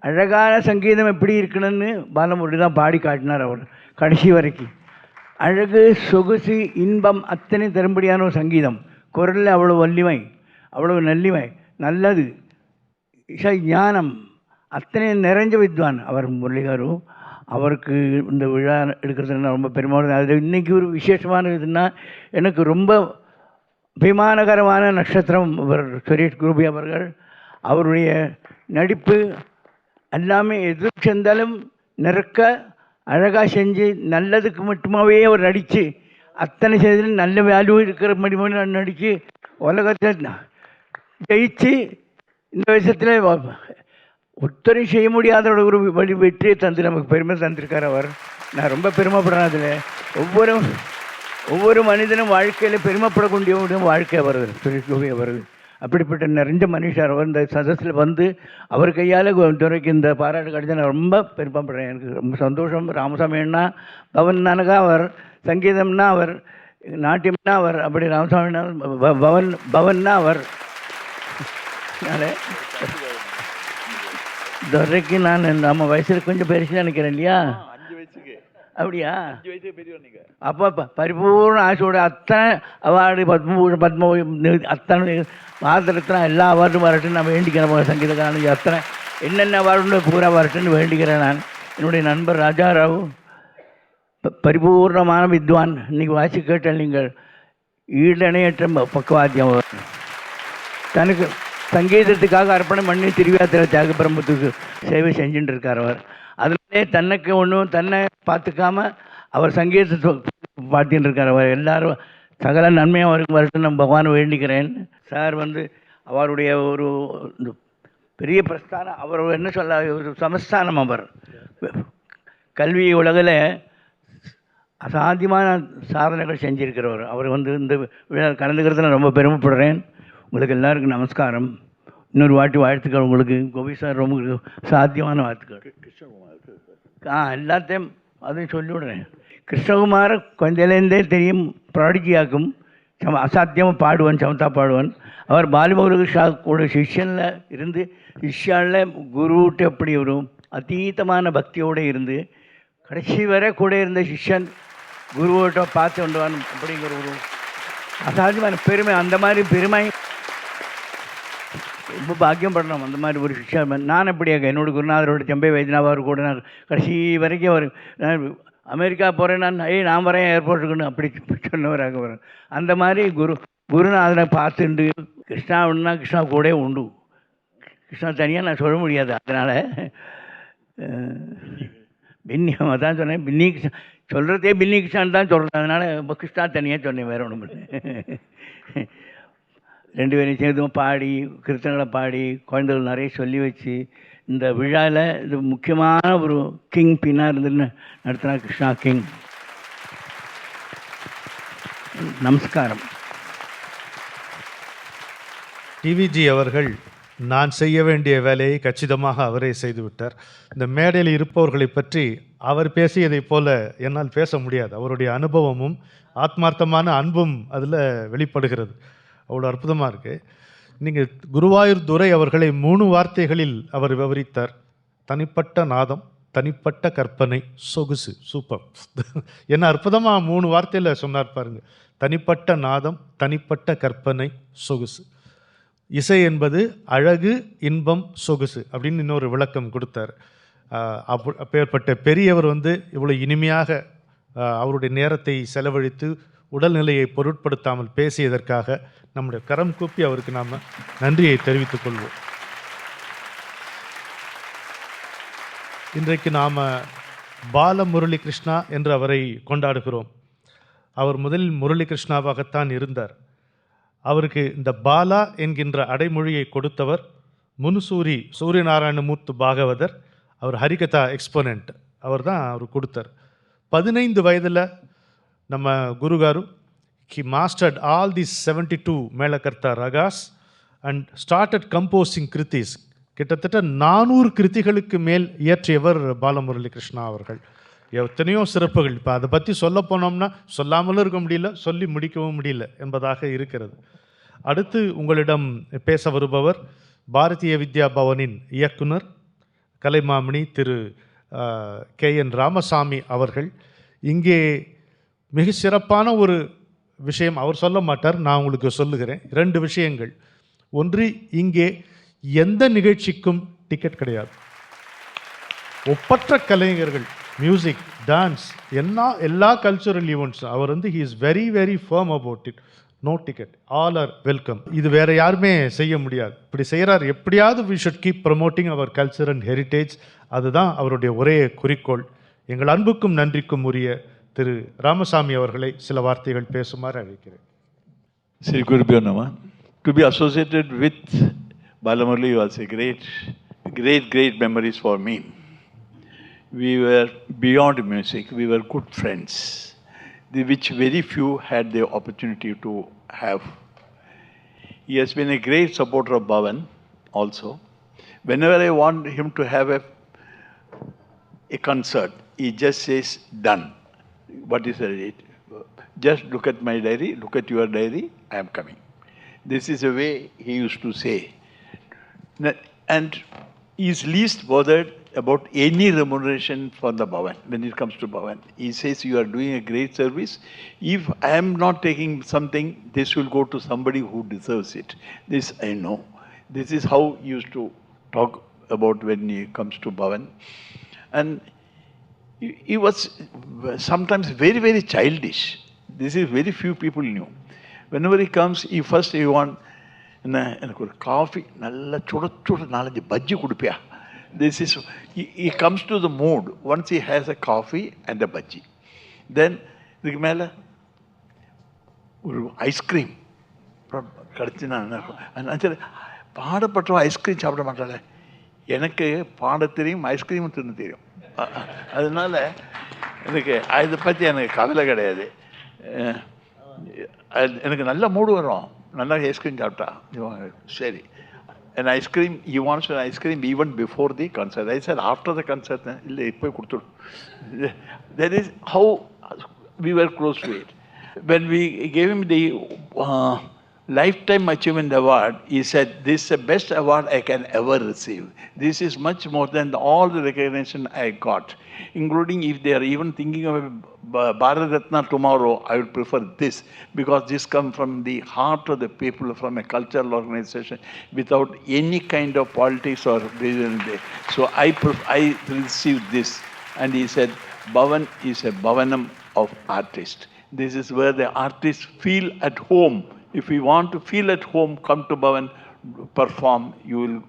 அழகான சங்கீதம் எப்படி இருக்கணும்னு பாலமுரளி தான் பாடி காட்டினார் அவர் கடைசி வரைக்கும். அழகு, சொகுசு, இன்பம் அத்தனை தரும்படியான ஒரு சங்கீதம். குரலில் அவ்வளோ வள்ளிமை, அவ்வளோ நல்லிமை, நல்லது, இசை ஞானம் அத்தனை நிறைஞ்ச வித்வான் அவர் முரளிகாரு. அவருக்கு இந்த விழா எடுக்கிறதுனா ரொம்ப பெருமையான. அது இன்றைக்கி ஒரு விசேஷமான இதுன்னா எனக்கு ரொம்ப அபிமானகரமான நட்சத்திரம் அவர் சுரேஷ் கோபி அவர்கள். அவருடைய நடிப்பு எல்லாமே எது செஞ்சாலும் நிறக்க அழகாக செஞ்சு நல்லதுக்கு மட்டுமாவே அவர் நடித்து அத்தனை செய்து நல்ல வேல்யூ இருக்கிற மாதிரி நடித்து உலகத்தில் ஜெயிச்சு இந்த விஷயத்தில் ஒத்தரையும் செய்ய முடியாத ஒரு வெற்றியை தந்து நமக்கு பெருமை தந்திருக்கார் அவர். நான் ரொம்ப பெருமைப்படுறேன். அதில் ஒவ்வொரு மனிதனும் வாழ்க்கையில் பெருமைப்படக்கூடிய வாழ்க்கை அவர்கள் சுரேஷ் கோபி அவர்கள். அப்படிப்பட்ட நிறைஞ்ச மனுஷர் அவர். இந்த சதஸில் அவர் கையால் துறைக்கு இந்த பாராட்டு கிடைச்சா நான் ரொம்ப பெருமைப்படுறேன். எனக்கு ரொம்ப சந்தோஷம். ராமசாமி அண்ணா பவன்னானக்கா அவர், சங்கீதம்னா அவர், நாட்டியம்னா அவர், அப்படி ராமசாமின்னா பவன்னா அவர். அதனால் துறைக்கு நான் நம்ம வயசில் கொஞ்சம் பெருசு நினைக்கிறேன் இல்லையா? அப்படியா? அப்போ பரிபூர்ண ஆசையோட அத்தனை அவார்டு பத்ம அத்தனை பாரதரத்னா எல்லா அவார்டும் வரட்டுன்னு நான் வேண்டிக்கிறேன். சங்கீதக்காரனுக்கு அத்தனை என்னென்ன அவார்டு பூரா வரட்டுன்னு வேண்டிக்கிறேன். நான் என்னுடைய நண்பர் ராஜாராவ் பரிபூர்ணமான வித்வான். இன்றைக்கி வாசி கேட்டால் நீங்கள் ஈடணையற்ற பக்கவாத்தியம். தனக்கு சங்கீதத்துக்காக அர்ப்பணம் பண்ணி திருவிழாத்தில் தியாக பிரம்மத்துக்கு சேவை செஞ்சுட்டு இருக்கார் அவர். அதிலே தன்னைக்கு ஒன்றும் தன்னை பார்த்துக்காம அவர் சங்கீதத்தை பார்த்துட்டு இருக்கார். அவர் எல்லாரும் சகல நன்மையாக அவருக்கு வரட்டும் நான் பகவான் வேண்டிக்கிறேன். சார் அவருடைய ஒரு பெரிய பிரஸ்தானம், அவர் என்ன சொல்ல ஒரு சமஸ்தானம். அவர் கல்வி உலகில் அசாத்தியமான சாதனைகள் செஞ்சுருக்கிறவர். அவர் இந்த விழா கலந்துக்கிறதுல ரொம்ப பெருமைப்படுறேன். உங்களுக்கு எல்லாருக்கும் நமஸ்காரம். இன்னொரு வாட்டி வாழ்த்துக்கள் உங்களுக்கு. கோபி சார் ரொம்ப சாத்தியமான வாழ்த்துக்கள். எல்லாத்தையும் அதையும் சொல்லிவிடுறேன். கிருஷ்ணகுமார் கொஞ்சலேருந்தே தெரியும், ப்ராடிஜியாக்கும் அசாத்தியமாக பாடுவான், சமத்தா பாடுவான். அவர் பாலுமுருகா கூட சிஷ்யனில் இருந்து சிஷ்யாவில் குருவிட்டு அப்படி ஒரு அதீதமான பக்தியோடு இருந்து கடைசி வரை கூட இருந்த சிஷ்யன் குருவோட்ட பார்த்து கொண்டுவான் அப்படிங்கிற ஒரு அசாத்தியமான பெருமை. அந்த மாதிரி பெருமை ரொம்ப பாக்கியம் பண்ணணும். அந்த மாதிரி ஒரு சிஷ்யா நான் எப்படியாக என்னோட குருநாதரோட செம்பை வைத்தியநாதர் கூட நான் கடைசி வரைக்கும் அவர் நான் அமெரிக்கா போகிறேன், நான் வரேன் ஏர்போர்ட்டுக்குன்னு அப்படி சொன்னவராக வரேன். அந்த மாதிரி குருநாதனை பார்த்துண்டு கிருஷ்ணா ஒன்றுனா கிருஷ்ணா கூட உண்டு. கிருஷ்ணா தனியாக நான் சொல்ல முடியாது. அதனால் பின்னியமாக தான் சொன்னேன். பின்னி கிருஷ்ணா சொல்கிறதே பின்னி கிருஷ்ணான்னு தான் சொல்கிறேன். அதனால் கிருஷ்ணா தனியாக சொன்னேன், வேறு ஒன்றும் இல்லை. ரெண்டு பேரையும் சேர்ந்து பாடி கிருத்தங்களை பாடி குழந்தைகள் நிறைய சொல்லி வச்சு இந்த விழாவில் இது முக்கியமான ஒரு கிங் பின்னாக இருந்துன்னு நடத்தினா கிருஷ்ணா கிங். நமஸ்காரம். டிவிஜி அவர்கள் நான் செய்ய வேண்டிய வேலையை கச்சிதமாக அவரே செய்துவிட்டார். இந்த மேடையில் இருப்பவர்களை பற்றி அவர் பேசியதைப் போல என்னால் பேச முடியாது. அவருடைய அனுபவமும் ஆத்மார்த்தமான அன்பும் அதில் வெளிப்படுகிறது. அவ்வளோ அற்புதமாக இருக்குது. நீங்கள் குருவாயூர் துரை அவர்களை 3 வார்த்தைகளில் அவர் விவரித்தார். தனிப்பட்ட நாதம், தனிப்பட்ட கற்பனை, சொகுசு. சூப்பர். என்ன அற்புதமாக 3 வார்த்தையில் சொன்னார் பாருங்க. தனிப்பட்ட நாதம், தனிப்பட்ட கற்பனை, சொகுசு. இசை என்பது அழகு, இன்பம், சொகுசு அப்படின்னு இன்னொரு விளக்கம் கொடுத்தார். அப்பேற்பட்ட பெரியவர் இவ்வளோ இனிமையாக அவருடைய நேரத்தை செலவழித்து உடல்நிலையை பொருட்படுத்தாமல் பேசியதற்காக நம்முடைய கரம் கூப்பி அவருக்கு நாம் நன்றியை தெரிவித்துக் கொள்வோம். இன்றைக்கு நாம் பாலமுரளி கிருஷ்ணா என்று அவரை கொண்டாடுகிறோம். அவர் முதலில் முரளி கிருஷ்ணாவாகத்தான் இருந்தார். அவருக்கு இந்த பாலா என்கின்ற அடைமொழியை கொடுத்தவர் முனுசூரி சூரியநாராயணமூர்த்தி பாகவதர். அவர் ஹரிகதா எக்ஸ்போனண்ட் அவர் தான் அவர் கொடுத்தார். 15 வயதில் நம்ம குருகாரு he mastered all these 72 மேலகர்த்தா ரகாஸ் and started composing kritis. கிட்டத்தட்ட 400 கிருத்திகளுக்கு மேல் இயற்றியவர் பாலமுரளி கிருஷ்ணா அவர்கள். எத்தனையோ சிறப்புகள். இப்போ அதை பற்றி சொல்ல போனோம்னா சொல்லாமலும் இருக்க முடியல, சொல்லி முடிக்கவும் முடியல என்பதாக இருக்கிறது. அடுத்து உங்களிடம் பேச வருபவர் பாரதிய வித்யா பவனின் இயக்குனர் கலைமாமணி திரு KN ராமசாமி அவர்கள். இங்கே மிக சிறப்பான ஒரு விஷயம் அவர் சொல்ல மாட்டார், நான் உங்களுக்கு சொல்லுகிறேன். 2 விஷயங்கள். ஒன்று, இங்கே எந்த நிகழ்ச்சிக்கும் டிக்கெட் கிடையாது. ஒப்பற்ற கலைஞர்கள், மியூசிக், டான்ஸ், எல்லா கல்ச்சுரல் ஈவெண்ட்ஸ் அவர் he is very very firm about it. No ticket, all are welcome. இது வேற யாருமே செய்ய முடியாது. இப்படி செய்கிறார். எப்படியாவது we should keep promoting our culture and heritage. அதுதான் அவருடைய ஒரே குறிக்கோள். எங்கள் அன்புக்கும் நன்றிக்கும் உரிய திரு ராமசாமி அவர்களை சில வார்த்தைகள் பேசுமாறு அழைக்கிறேன். Sri Gurubhyo Namah. To be associated with Balamurali was a great memories for me. We were beyond music, we were good friends, which very few had the opportunity to have. He has been a great supporter of Bhavan also. Whenever I want him to have a concert, he just says, done. What is the date? Just look at my diary, look at your diary, I am coming. This is the way he used to say. And he is least bothered about any remuneration for the Bhavan when it comes to Bhavan. He says, you are doing a great service. If I am not taking something, this will go to somebody who deserves it. This I know. This is how he used to talk about when he comes to Bhavan. And he was sometimes very, very childish. This is very few people knew. Whenever he comes, he want எனக்கு ஒரு காஃபி நல்லா சுட சுட 4-5 bajji கொடுப்பியா. This is, he comes to the mood once he has a coffee and a bhaji. Then இதுக்கு மேலே ஒரு ஐஸ்கிரீம் கிடச்சின்னா சரி, பாடப்பட்டவன் ஐஸ்கிரீம் சாப்பிட மாட்டாளே, எனக்கு பாட தெரியும், ஐஸ்கிரீமும் தின்னு தெரியும். அதனால எனக்கு அதை பற்றி எனக்கு கவலை கிடையாது. எனக்கு நல்ல மூடு வரும், நல்லா ஐஸ்கிரீம் சாப்பிட்டா. சரி, an ice cream, he wants an ice cream even before the concert. I said, after the concert, illa ipo kududu. That is how we were close to it. When we gave him the Lifetime Achievement Award, he said, this is the best award I can ever receive. This is much more than all the recognition I got, including if they are even thinking of Bharat Ratna tomorrow, I would prefer this, because this comes from the heart of the people, from a cultural organization, without any kind of politics or reason. So I received this. And he said, Bhavan is a Bhavanam of artists. This is where the artists feel at home. If you want to feel at home, come to Bhavan, perform, you will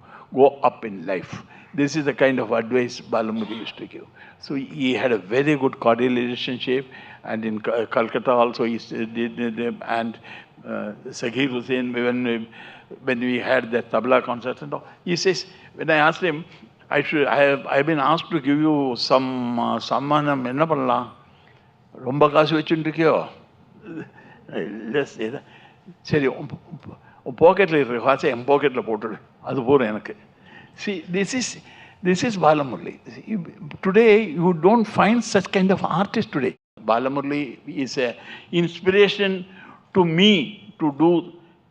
go up in life. This is the kind of advice Balamurali used to give. So he had a very good cordial relationship, and in Calcutta also he did, and Saghir Hussain, when we had that tabla concert and all, he says, when I asked him, I've been asked to give you some sammanam, enna pannalam, romba kaasu vechundirukkiyo, let's say that. சரி, உன் பாக்கெட்டில் இருக்கிற காசை என் பாக்கெட்டில் போட்டுடு, அது போதும் எனக்கு. See, this is Balamurali. Today, you don't find such kind of artist today. Balamurali is an inspiration to me to do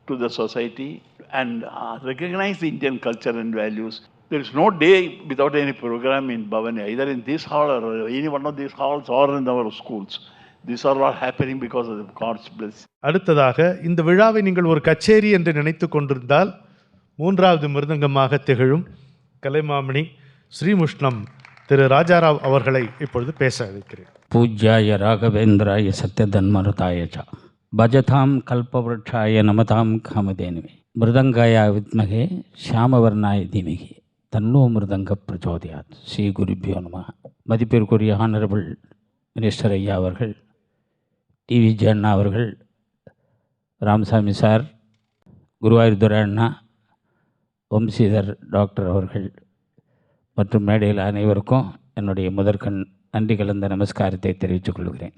to the society and recognize the Indian culture and values. There is no day without any program in Bhavan, either in this hall or any one of these halls or in our schools. These are all happening because of God's blessing. அடுத்ததாக, இந்த விழாவை நீங்கள் ஒரு கச்சேரி என்று நினைத்து கொண்டிருந்தால், 3வது மிருதங்கமாக திகழும் கலைமாமணி ஸ்ரீமுஷ்ணம் திரு ராஜாராவ் அவர்களை இப்பொழுது பேச அழைக்கிறேன். பூஜ்யாய ராகவேந்திராய சத்யதன்மருதாய ச பஜதாம் கல்பவருட்சாய நமதாம் காமதேனுவே மிருதங்காய வித்மகே ஷியாமவர்ணாய தீமகி தன்னோ மிருதங்க பிரச்சோதயாத். ஸ்ரீ குருபியோ நம. மதிப்பிற்குரிய ஆனரபிள் மினிஸ்டர் ஐயா அவர்கள், டிவி அண்ணா அவர்கள், ராமசாமி சார், குருவாயூர்துரை அண்ணா, வம்சீதர் டாக்டர் அவர்கள் மற்றும் மேடையில் அனைவருக்கும் என்னுடைய முதற்கண் நன்றி கலந்த நமஸ்காரத்தை தெரிவித்துக் கொள்கிறேன்.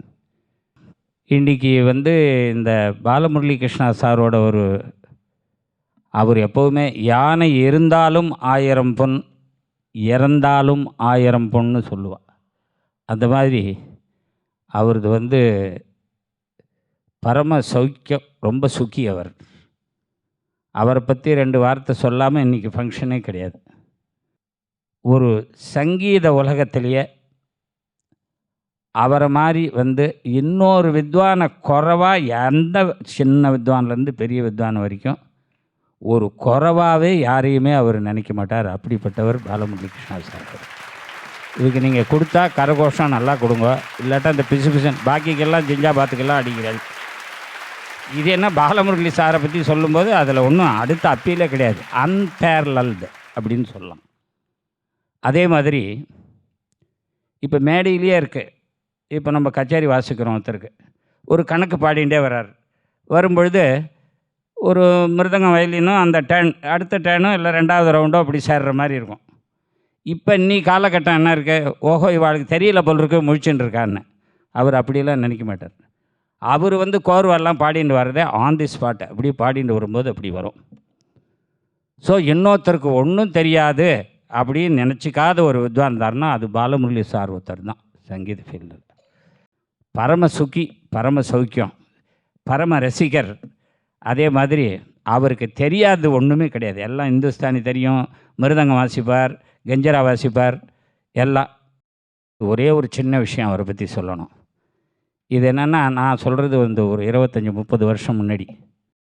இன்றைக்கி இந்த பாலமுரளி கிருஷ்ணா சாரோட அவர் எப்போவுமே யானை இருந்தாலும் 1000 பொன், இறந்தாலும் 1000 பொன்னு சொல்லுவாள். அந்த மாதிரி அவரது பரம சௌக்கியம், ரொம்ப சுக்கி அவர். அவரை பற்றி 2 வார்த்தை சொல்லாமல் இன்றைக்கி ஃபங்க்ஷனே கிடையாது. ஒரு சங்கீத உலகத்திலேயே அவரை மாதிரி இன்னொரு வித்வானை குறைவாக, எந்த சின்ன வித்வான்லேருந்து பெரிய வித்வான் வரைக்கும் ஒரு குறைவாகவே யாரையுமே அவர் நினைக்க மாட்டார். அப்படிப்பட்டவர் பாலமுரளி கிருஷ்ணா சார். இதுக்கு நீங்கள் கொடுத்தா கரகோஷம் நல்லா கொடுங்க, இல்லாட்டா இந்த பிசுபிசன் பாக்கிக்கெல்லாம் ஜிஞ்சாபாத்துக்கெல்லாம் அடிக்கிறாள். இது என்ன பாலமுரளி சாரை பற்றி சொல்லும்போது அதில் ஒன்றும் அடுத்த அப்பீலே கிடையாது, அன்பேரலல்டு அப்படின்னு சொல்லலாம். அதே மாதிரி இப்போ மேடையிலேயே இருக்குது. இப்போ நம்ம கச்சேரி வாசிக்கிறோம், ஒருத்தருக்கு ஒரு கணக்கு பாடிகிட்டே வர்றார். வரும்பொழுது ஒரு மிருதங்கம் வயலினும் அந்த டேர்ன், அடுத்த டேர்னும் இல்லை 2வது ரவுண்டோ அப்படி சேர்ற மாதிரி இருக்கும். இப்போ நீ காலகட்டம் என்ன இருக்குது, ஓஹோ இவாளுக்கு தெரியல போல் இருக்கு, முழிச்சுன்னு இருக்கான்னு. அவர் அப்படிலாம் நினைக்க மாட்டார். அவர் கோர்வெல்லாம் பாடிட்டு வர்றதே ஆன் தி ஸ்பாட், அப்படி பாடிட்டு வரும்போது அப்படி வரும். ஸோ இன்னொருத்தருக்கு ஒன்றும் தெரியாது அப்படின்னு நினச்சிக்காத ஒரு வித்வான் இருந்தார்னா அது பாலமுரளி சார் ஒருத்தர் தான். சங்கீத ஃபீல்டில் பரம சுக்கி, பரம சௌக்கியம், பரம ரசிகர். அதே மாதிரி அவருக்கு தெரியாது ஒன்றுமே கிடையாது. எல்லாம் இந்துஸ்தானி தெரியும், மிருதங்கம் வாசிப்பார், கஞ்சரா வாசிப்பார், எல்லாம். ஒரே ஒரு சின்ன விஷயம் அவரை பற்றி சொல்லணும். இது என்னென்னா, நான் சொல்கிறது வந்து ஒரு 25-30 வருஷம் முன்னாடி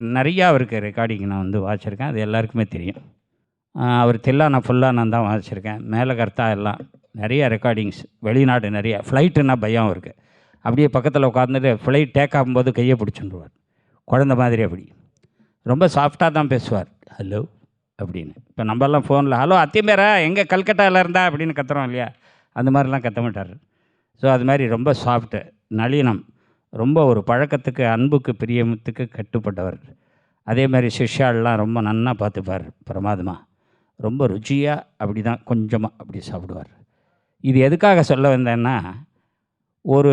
நிறையா அவருக்கு ரெக்கார்டிங் நான் வந்து வாசிச்சிருக்கேன். அது எல்லாருக்குமே தெரியும். அவர் தில்லானா ஃபுல்லாக நான் தான் வாசிச்சிருக்கேன். மேலகர்த்தா எல்லாம் நிறைய ரெக்கார்டிங்ஸ், வெளிநாடு நிறைய. ஃப்ளைட்டுன்னா பயம் அவருக்கு. அப்படியே பக்கத்தில் உட்காந்துட்டு ஃப்ளைட் டேக் ஆகும்போது கையை பிடிச்சுருவார், குழந்த மாதிரி. அப்படி ரொம்ப சாஃப்டாக தான் பேசுவார். ஹலோ அப்படின்னு. இப்போ நம்மலாம் ஃபோனில் ஹலோ அத்திமேரா எங்கே கல்கட்டாவில் இருந்தா அப்படின்னு கத்துறோம் இல்லையா, அந்த மாதிரிலாம் கத்த மாட்டார். ஸோ அது மாதிரி ரொம்ப சாஃப்ட்டு, நளினம், ரொம்ப ஒரு பழக்கத்துக்கு, அன்புக்கு, பிரியமத்துக்கு கட்டுப்பட்டவர். அதே மாதிரி சிஷ்யாலெலாம் ரொம்ப நன்னா பார்த்துப்பார். பிரமாதமாக ரொம்ப ருச்சியாக அப்படி தான் கொஞ்சமாக அப்படி சாப்பிடுவார். இது எதுக்காக சொல்ல வந்தேன்னா, ஒரு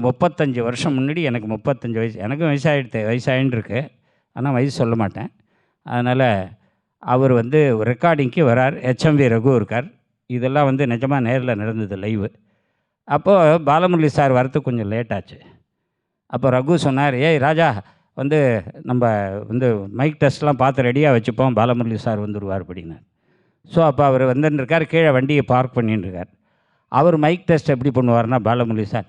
35 வருஷம் முன்னாடி, எனக்கு 35 வயசு, எனக்கும் வயசாகின்னு இருக்கு, ஆனால் வயசு சொல்ல மாட்டேன். அதனால் அவர் ரெக்கார்டிங்க்கு வரார். HMV ரகு இருக்கார். இதெல்லாம் நிஜமாக நேரில் நடந்தது, லைவு. அப்போது பாலமுரளி சார் வரத்துக்கு கொஞ்சம் லேட் ஆச்சு. அப்போ ரகு சொன்னார், ஏய் ராஜா நம்ம மைக் டெஸ்ட்லாம் பார்த்து ரெடியாக வச்சுப்போம், பாலமுரளி சார் வந்துடுவார் அப்படின்னார். ஸோ அப்போ அவர் வந்துருக்கார், கீழே வண்டியை பார்க் பண்ணிட்டுருக்கார். அவர் மைக் டெஸ்ட் எப்படி பண்ணுவார்னா, பாலமுரளி சார்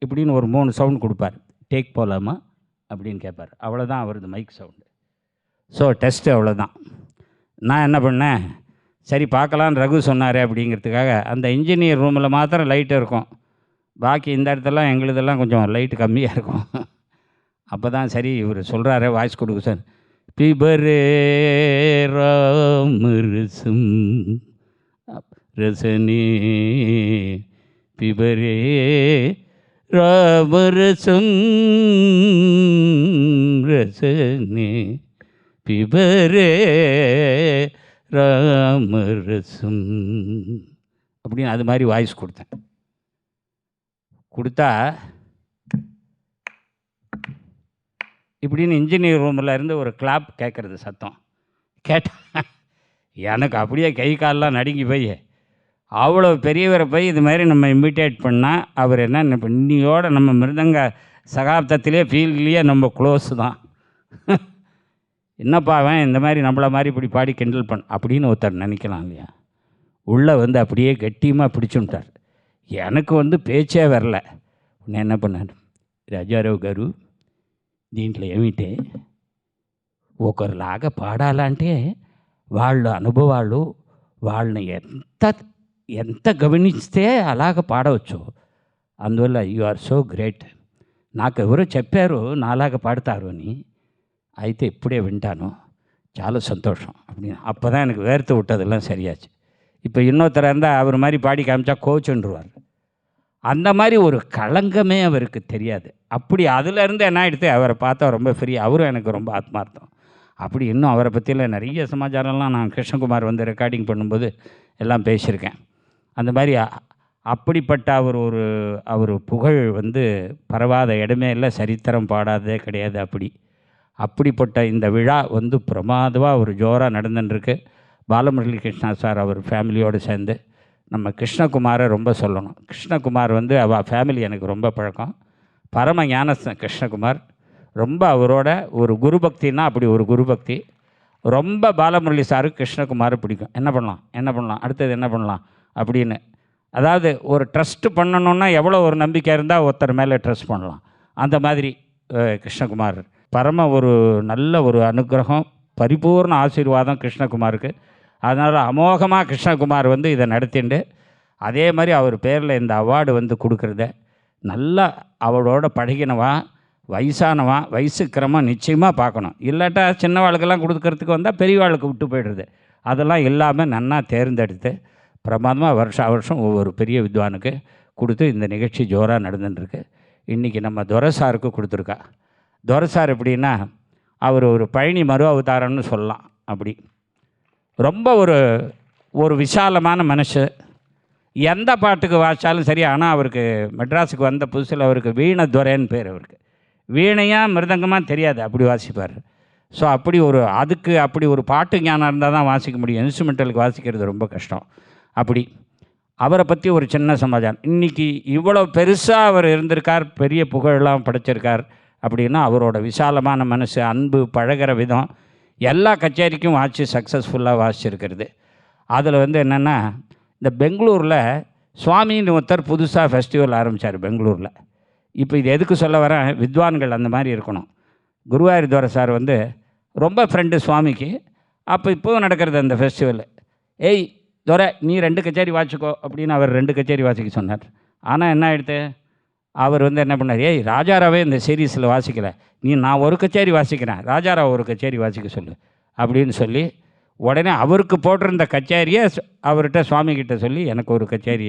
இப்படின்னு ஒரு 3 சவுண்ட் கொடுப்பார். டேக் போகலாமா அப்படின்னு கேட்பார். அவ்வளோதான் அவரது மைக் சவுண்டு. ஸோ டெஸ்ட்டு அவ்வளோதான். நான் என்ன பண்ணேன், சரி பார்க்கலான்னு ரகு சொன்னார் அப்படிங்கிறதுக்காக அந்த இன்ஜினியர் ரூமில் மாத்திரம் லைட்டு இருக்கும், பாக்கி இந்த இடத்துலாம் எங்களுதெல்லாம் கொஞ்சம் லைட்டு கம்மியாக இருக்கும். அப்போ தான் சரி இவர் சொல்கிறாரு, வாய்ஸ் கொடுக்கு சார். பிபரே ராமரசம் ரசனே பிபரே ராமரசம் ரசனே பிபரே ராமரசம் அப்படின்னு அது மாதிரி வாய்ஸ் கொடுத்தேன். கொடுத்தா இப்படின்னு இன்ஜினியர் ரூமில் இருந்து ஒரு கிளாப் கேட்குறது சத்தம் கேட்டால் எனக்கு அப்படியே கை காலெலாம் நடுங்கி போய், அவ்வளோ பெரியவரை போய் இது மாதிரி நம்ம இன்விடேட் பண்ணால் அவர் என்ன இன்னியோட நம்ம மிருதங்க சகாப்தத்திலே ஃபீல்ட்லேயே நம்ம க்ளோஸ் தான். என்னப்பா அவன் இந்த மாதிரி நம்மளை மாதிரி இப்படி பாடி கிண்டல் அப்படின்னு ஒருத்தர் நினைக்கலாம் இல்லையா. உள்ளே அப்படியே கட்டியமாக பிடிச்சுட்டார். எனக்கு பேச்சே வரல. உன்னை என்ன பண்ணார், రాజారావు గారు దీంట్లో ఏమిటే ఒకరిలాగా పాడాలంటే వాళ్ళ అనుభవాలు వాళ్ళని ఎంత గమనిస్తే అలాగ పాడవచ్చు. అందువల్ల యు ఆర్ సో గ్రేట్. నాకు ఎవరో చెప్పారు నాలాగా పాడతారు అని, అయితే ఇప్పుడే వింటాను, చాలా సంతోஷம் அப்படின்னு. அப்போ தான் எனக்கு வேர்த்து விட்டதெல்லாம் சரியாச்சு. இப்போ இன்னொருத்தராக இருந்தால் அவர் மாதிரி பாடி காமிச்சா கோச்சுன்றுவார். அந்த மாதிரி ஒரு களங்கமே அவருக்கு தெரியாது. அப்படி அதிலேருந்து என்ன ஆகிடுது, அவரை பார்த்தா ரொம்ப ஃப்ரீ. அவரும் எனக்கு ரொம்ப ஆத்மார்த்தம். அப்படி இன்னும் அவரை பற்றியில் நிறைய சமாச்சாரம்லாம் நான் கிருஷ்ணகுமார் ரெக்கார்டிங் பண்ணும்போது எல்லாம் பேசியிருக்கேன். அந்த மாதிரி அப்படிப்பட்ட அவர் புகழ் பரவாத இடமே இல்லை, சரித்திரம் பாடாதே கிடையாது. அப்படிப்பட்ட இந்த விழா பிரமாதமாக ஒரு ஜோராக நடந்துட்டுருக்கு. பாலமுரளி கிருஷ்ணா சார் அவர் ஃபேமிலியோடு சேர்ந்து நம்ம கிருஷ்ணகுமாரை ரொம்ப சொல்லணும். கிருஷ்ணகுமார் அவள் ஃபேமிலி எனக்கு ரொம்ப பழக்கம். பரம ஞானஸ்தன் கிருஷ்ணகுமார். ரொம்ப அவரோட ஒரு குரு பக்தின்னா அப்படி ஒரு குரு பக்தி. ரொம்ப பாலமுரளி சாருக்கு கிருஷ்ணகுமாரை பிடிக்கும். என்ன பண்ணலாம் அடுத்தது என்ன பண்ணலாம் அப்படின்னு. அதாவது ஒரு ட்ரஸ்ட்டு பண்ணணுன்னா எவ்வளோ ஒரு நம்பிக்கை இருந்தால் ஒருத்தர் மேலே ட்ரஸ்ட் பண்ணலாம். அந்த மாதிரி கிருஷ்ணகுமார் பரம ஒரு நல்ல ஒரு அனுகிரகம், பரிபூர்ண ஆசீர்வாதம் கிருஷ்ணகுமாருக்கு. அதனால் அமோகமாக கிருஷ்ணகுமார் இதை நடத்திண்டு, அதே மாதிரி அவர் பேரில் இந்த அவார்டு கொடுக்குறத நல்லா அவளோட பழகினவா, வயசானவா, வயசுக்கிரமாக நிச்சயமாக பார்க்கணும். இல்லாட்டா சின்னவாளுக்கெல்லாம் கொடுக்கறதுக்கு வந்தால் பெரியவாளுக்கு விட்டு போய்டுறது. அதெல்லாம் இல்லாமல் நன்னா தேர்ந்தெடுத்து பிரமாதமாக வருஷம் ஒவ்வொரு பெரிய வித்வானுக்கு கொடுத்து இந்த நிகழ்ச்சி ஜோராக நடந்துட்டுருக்கு. இன்றைக்கி நம்ம துரைசாருக்கு கொடுத்துருக்கா. துரைசார் எப்படின்னா அவர் ஒரு பழனி மறு அவதாரம்னு சொல்லலாம். அப்படி ரொம்ப ஒரு விசாலமான மனசு. எந்த பாட்டுக்கு வாசித்தாலும் சரி. ஆனால் அவருக்கு மெட்ராஸுக்கு வந்த புதுசில் அவருக்கு வீணதுரைன்னு பேர். அவருக்கு வீணையாக மிருதங்கமாக தெரியாது, அப்படி வாசிப்பார். ஸோ அப்படி ஒரு பாட்டு ஞானம் இருந்தால் தான் வாசிக்க முடியும். இன்ஸ்ட்ருமெண்டலுக்கு வாசிக்கிறது ரொம்ப கஷ்டம். அப்படி அவரை பற்றி ஒரு சின்ன சமாச்சாரம். இன்றைக்கி இவ்வளோ பெருசாக அவர் இருந்திருக்கார், பெரிய புகழெல்லாம் படைச்சிருக்கார் அப்படின்னா அவரோட விசாலமான மனசு, அன்பு, பழகிற விதம், எல்லா கச்சேரிக்கும் வாசி சக்ஸஸ்ஃபுல்லாக வாசிச்சிருக்கிறது. அதில் வந்து என்னென்னா இந்த பெங்களூரில் சுவாமின்னு ஒருத்தர் புதுசாக ஃபெஸ்டிவல் ஆரம்பித்தார் பெங்களூரில். இப்போ இது எதுக்கு சொல்ல வரேன், வித்வான்கள் அந்த மாதிரி இருக்கணும். குருவாயூர் துரை சார் வந்து ரொம்ப ஃப்ரெண்டு சுவாமிக்கு. அப்போ இப்போவும் நடக்கிறது அந்த ஃபெஸ்டிவல். ஏய் துரை நீ 2 கச்சேரி வாசிக்கோ அப்படின்னு அவர் 2 கச்சேரி வாசிக்க சொன்னார். ஆனால் என்ன ஆகிடுது, அவர் வந்து என்ன பண்ணார், ஏய் ராஜாராவே இந்த சீரீஸில் வாசிக்கலை, நான் ஒரு கச்சேரி வாசிக்கிறேன், ராஜாராவ் ஒரு கச்சேரி வாசிக்க சொல்லு அப்படின்னு சொல்லி உடனே அவருக்கு போட்டிருந்த கச்சேரியை அவர்கிட்ட சுவாமிகிட்ட சொல்லி எனக்கு ஒரு கச்சேரி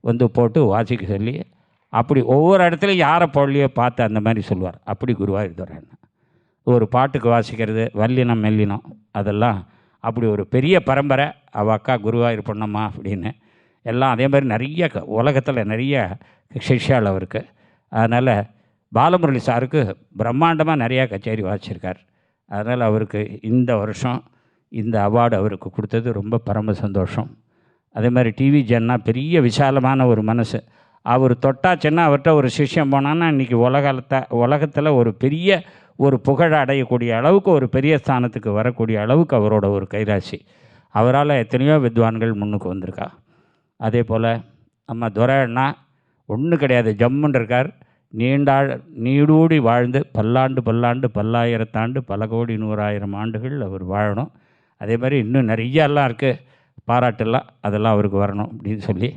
வந்து போட்டு வாசிக்க சொல்லி, அப்படி ஒவ்வொரு இடத்துலையும் யாரை போடலையோ பார்த்து அந்த மாதிரி சொல்லுவார். அப்படி குருவாயூர் துரை ஒரு பாட்டுக்கு வாசிக்கிறது, வல்லினம் மெல்லினம், அதெல்லாம் அப்படி ஒரு பெரிய பரம்பரை. அவள் அக்கா குருவாயூர் பொன்னம்மா அப்படின்னு எல்லாம் அதே மாதிரி நிறைய உலகத்தில் நிறைய சிஷ்யால் அவருக்கு. அதனால் பாலமுரளி சாருக்கு பிரம்மாண்டமாக நிறையா கச்சேரி வாசிச்சிருக்கார். அதனால் அவருக்கு இந்த வருஷம் இந்த அவார்டு அவருக்கு கொடுத்தது ரொம்ப பரம சந்தோஷம். அதே மாதிரி டிவி ஜன்னா பெரிய விசாலமான ஒரு மனசு. அவர் தொட்டாச்சுன்னா அவர்கிட்ட ஒரு சிஷ்யம் போனான்னா இன்றைக்கி உலகத்தில் ஒரு பெரிய ஒரு புகழ அடையக்கூடிய அளவுக்கு ஒரு பெரிய ஸ்தானத்துக்கு வரக்கூடிய அளவுக்கு அவரோட ஒரு கைராசி. அவரால் எத்தனையோ வித்வான்கள் முன்னுக்கு வந்திருக்கா. அதே போல் நம்ம துரை அண்ணா ஒன்றும் கிடையாது, ஜம்முன்னு இருக்கார். நீடூடி வாழ்ந்து பல்லாண்டு பல்லாயிரத்தாண்டு பல கோடி 100,000 ஆண்டுகள் அவர் வாழணும். அதே மாதிரி இன்னும் நிறையெல்லாம் இருக்குது பாராட்டெல்லாம், அதெல்லாம் அவருக்கு வரணும் அப்படின்னு சொல்லி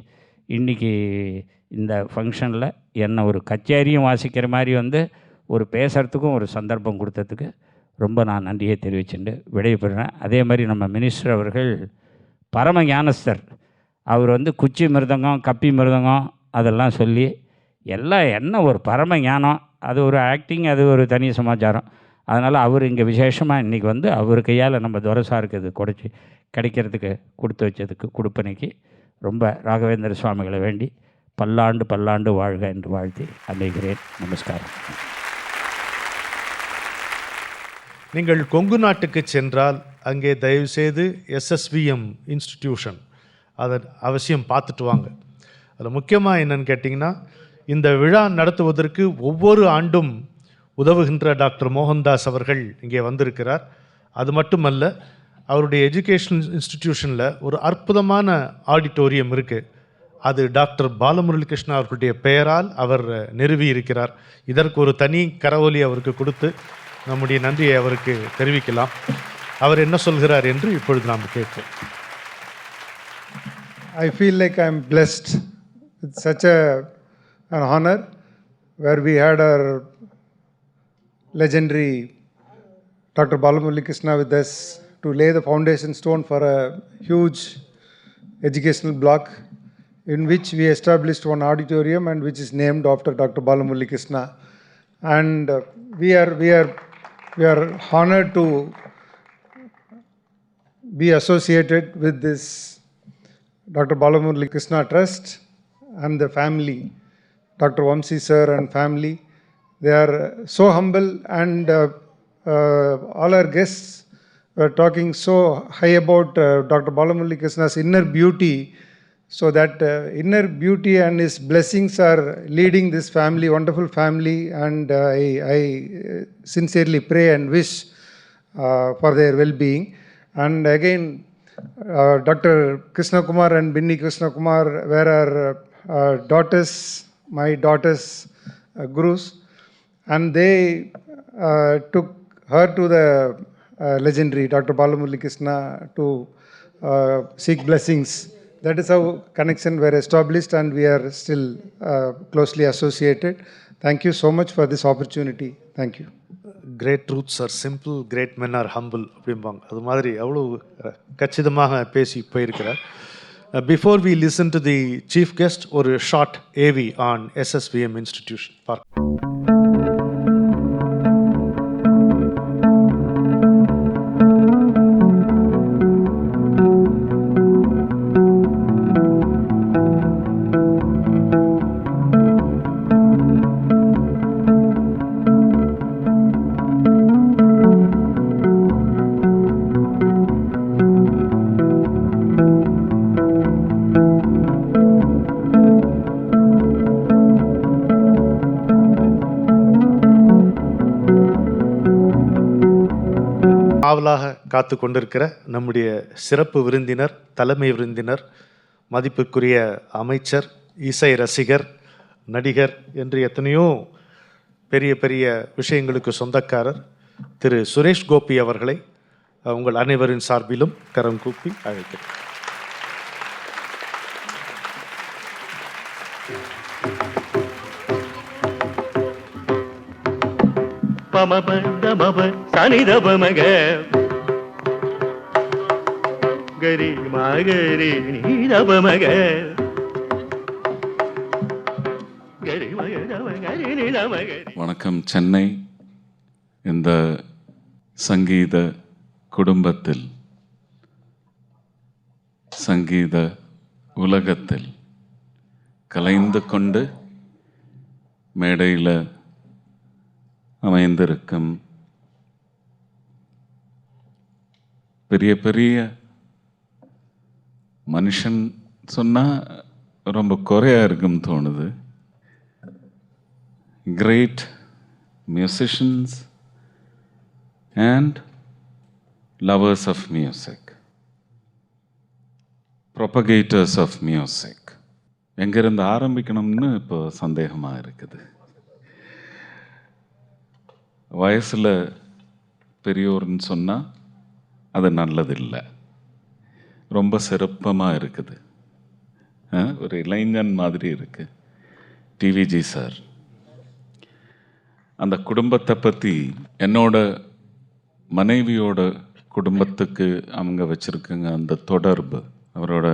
இன்றைக்கி இந்த ஃபங்க்ஷனில் என்னை ஒரு கச்சேரியும் வாசிக்கிற மாதிரி வந்து ஒரு பேசுகிறதுக்கும் ஒரு சந்தர்ப்பம் கொடுத்ததுக்கு ரொம்ப நான் நன்றியை தெரிவிச்சுட்டு விடைபெறுறேன். அதே மாதிரி நம்ம மினிஸ்டர் அவர்கள் பரம ஞானஸ்தர். அவர் வந்து குச்சி மிருதங்கம் கப்பி மிருதங்கம் அதெல்லாம் சொல்லி எல்லாம் என்ன ஒரு பரம ஞானம். அது ஒரு ஆக்டிங், அது ஒரு தனி சமாச்சாரம். அதனால் அவர் இங்கே விசேஷமாக இன்றைக்கி வந்து அவர் கையால் நம்ம துரைசாருக்கு இது கிடைக்கிறதுக்கு கொடுத்து வச்சதுக்கு கொடுப்பனைக்கு ரொம்ப ராகவேந்திர சுவாமிகளை வேண்டி பல்லாண்டு வாழ்க என்று வாழ்த்தி அமைகிறேன். நமஸ்காரம். நீங்கள் கொங்கு நாட்டுக்கு சென்றால் அங்கே தயவுசெய்து SSVM இன்ஸ்டிடியூஷன் அதை அவசியம் பார்த்துட்டு வாங்க. அதில் முக்கியமாக என்னென்னு கேட்டிங்கன்னா, இந்த விழா நடத்துவதற்கு ஒவ்வொரு ஆண்டும் உதவுகின்ற டாக்டர் மோகன்தாஸ் அவர்கள் இங்கே வந்திருக்கிறார். அது மட்டுமல்ல, அவருடைய எஜுகேஷன் இன்ஸ்டிடியூஷனில் ஒரு அற்புதமான ஆடிட்டோரியம் இருக்குது. அது டாக்டர் பாலமுரளி கிருஷ்ணா அவர்களுடைய பெயரால் அவர் நிறுவி இருக்கிறார். இதற்கு ஒரு தனி கரவொலி அவருக்கு கொடுத்து நம்முடைய நன்றியை அவருக்கு தெரிவிக்கலாம். அவர் என்ன சொல்கிறார் என்று இப்பொழுது நாம் கேட்போம். I feel like I'm blessed. It's such an honor where we had our legendary Dr. Balamurali Krishna with us to lay the foundation stone for a huge educational block in which we established one auditorium and which is named after Dr. Balamurali Krishna. And we are honored to be associated with this Dr. Balamurali Krishna Trust and the family, Dr. Vamsi sir and family. They are so humble, and all our guests were talking so high about Dr. Balamurali Krishna's inner beauty. So that inner beauty and his blessings are leading this family, wonderful family, and I sincerely pray and wish for their well-being. And again, Dr. Krishna Kumar and Binni Krishna Kumar were our daughters, my daughters' gurus, and they took her to the legendary Dr. Balamurali Krishna to seek blessings. That is how connection were established, and we are still closely associated. Thank you so much for this opportunity. Thank you. Great truths are simple, great men are humble அப்படிம்பாங்க. அது மாதிரி அவ்வளோ கச்சிதமாக பேசி போயிருக்கிறார். Before we listen to the chief guest, ஒரு short AV on SSVM institution. ஆவலாக காத்து கொண்டிருக்கிற நம்முடைய சிறப்பு விருந்தினர், தலைமை விருந்தினர், மதிப்பிற்குரிய அமைச்சர், இசை ரசிகர், நடிகர் என்று எத்தனையோ பெரிய பெரிய விஷயங்களுக்கு சொந்தக்காரர் திரு சுரேஷ் கோபி அவர்களை உங்கள் அனைவரின் சார்பிலும் கரம் கூப்பி அழைக்கிறேன். பமப தமப சனிதபமக கரி மகரி நீதபமக கரி மகரி நீதபமக. வணக்கம். சென்னை இந்த சங்கீத குடும்பத்தில், சங்கீத உலகத்தில் கலைந்து கொண்டு மேடையில் அமைந்திருக்கும் பெரிய பெரிய மனுஷன் சொன்னால் ரொம்ப குறையாக இருக்குன்னு தோணுது. Great musicians and lovers of music, propagators of music. எங்கேருந்து ஆரம்பிக்கணும்னு இப்போ சந்தேகமாக இருக்குது. வயசில் பெரியோர்னு சொன்னால் அது நல்லதில்லை. ரொம்ப சிறப்பமாக இருக்குது. ஒரு இளைஞன் மாதிரி இருக்குது. டிவிஜி சார் அந்த குடும்பத்தை பற்றி, என்னோட மனைவியோட குடும்பத்துக்கு அவங்க வச்சுருக்குங்க அந்த தொடர்பு. அவரோட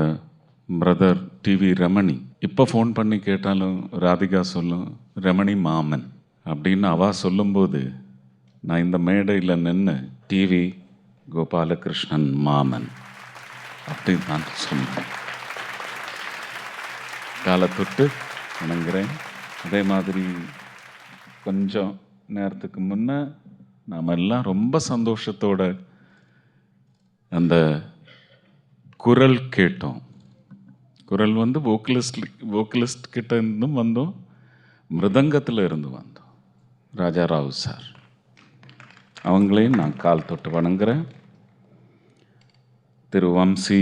பிரதர் டிவி ரமணி, இப்போ ஃபோன் பண்ணி கேட்டாலும் ராதிகா சொல்லும் ரமணி மாமன் அப்படின்னு அவா சொல்லும்போது, நான் இந்த மேடையில் நின்று டிவி கோபாலகிருஷ்ணன் மாமன் அப்படின்னு நான் சொன்னேன். காலத்தொட்டு வணங்குறேன். அதே மாதிரி கொஞ்சம் நேரத்துக்கு முன்னே நாம் எல்லாம் ரொம்ப சந்தோஷத்தோட அந்த குரல் கேட்டோம். குரல் வந்து வோக்கலிஸ்ட் கிட்ட இருந்தும் வந்தோம், மிருதங்கத்தில் இருந்து வந்தோம். ராஜாராவ் சார் அவங்களையும் நான் கால் தொட்டு வணங்குறேன். திரு வம்சி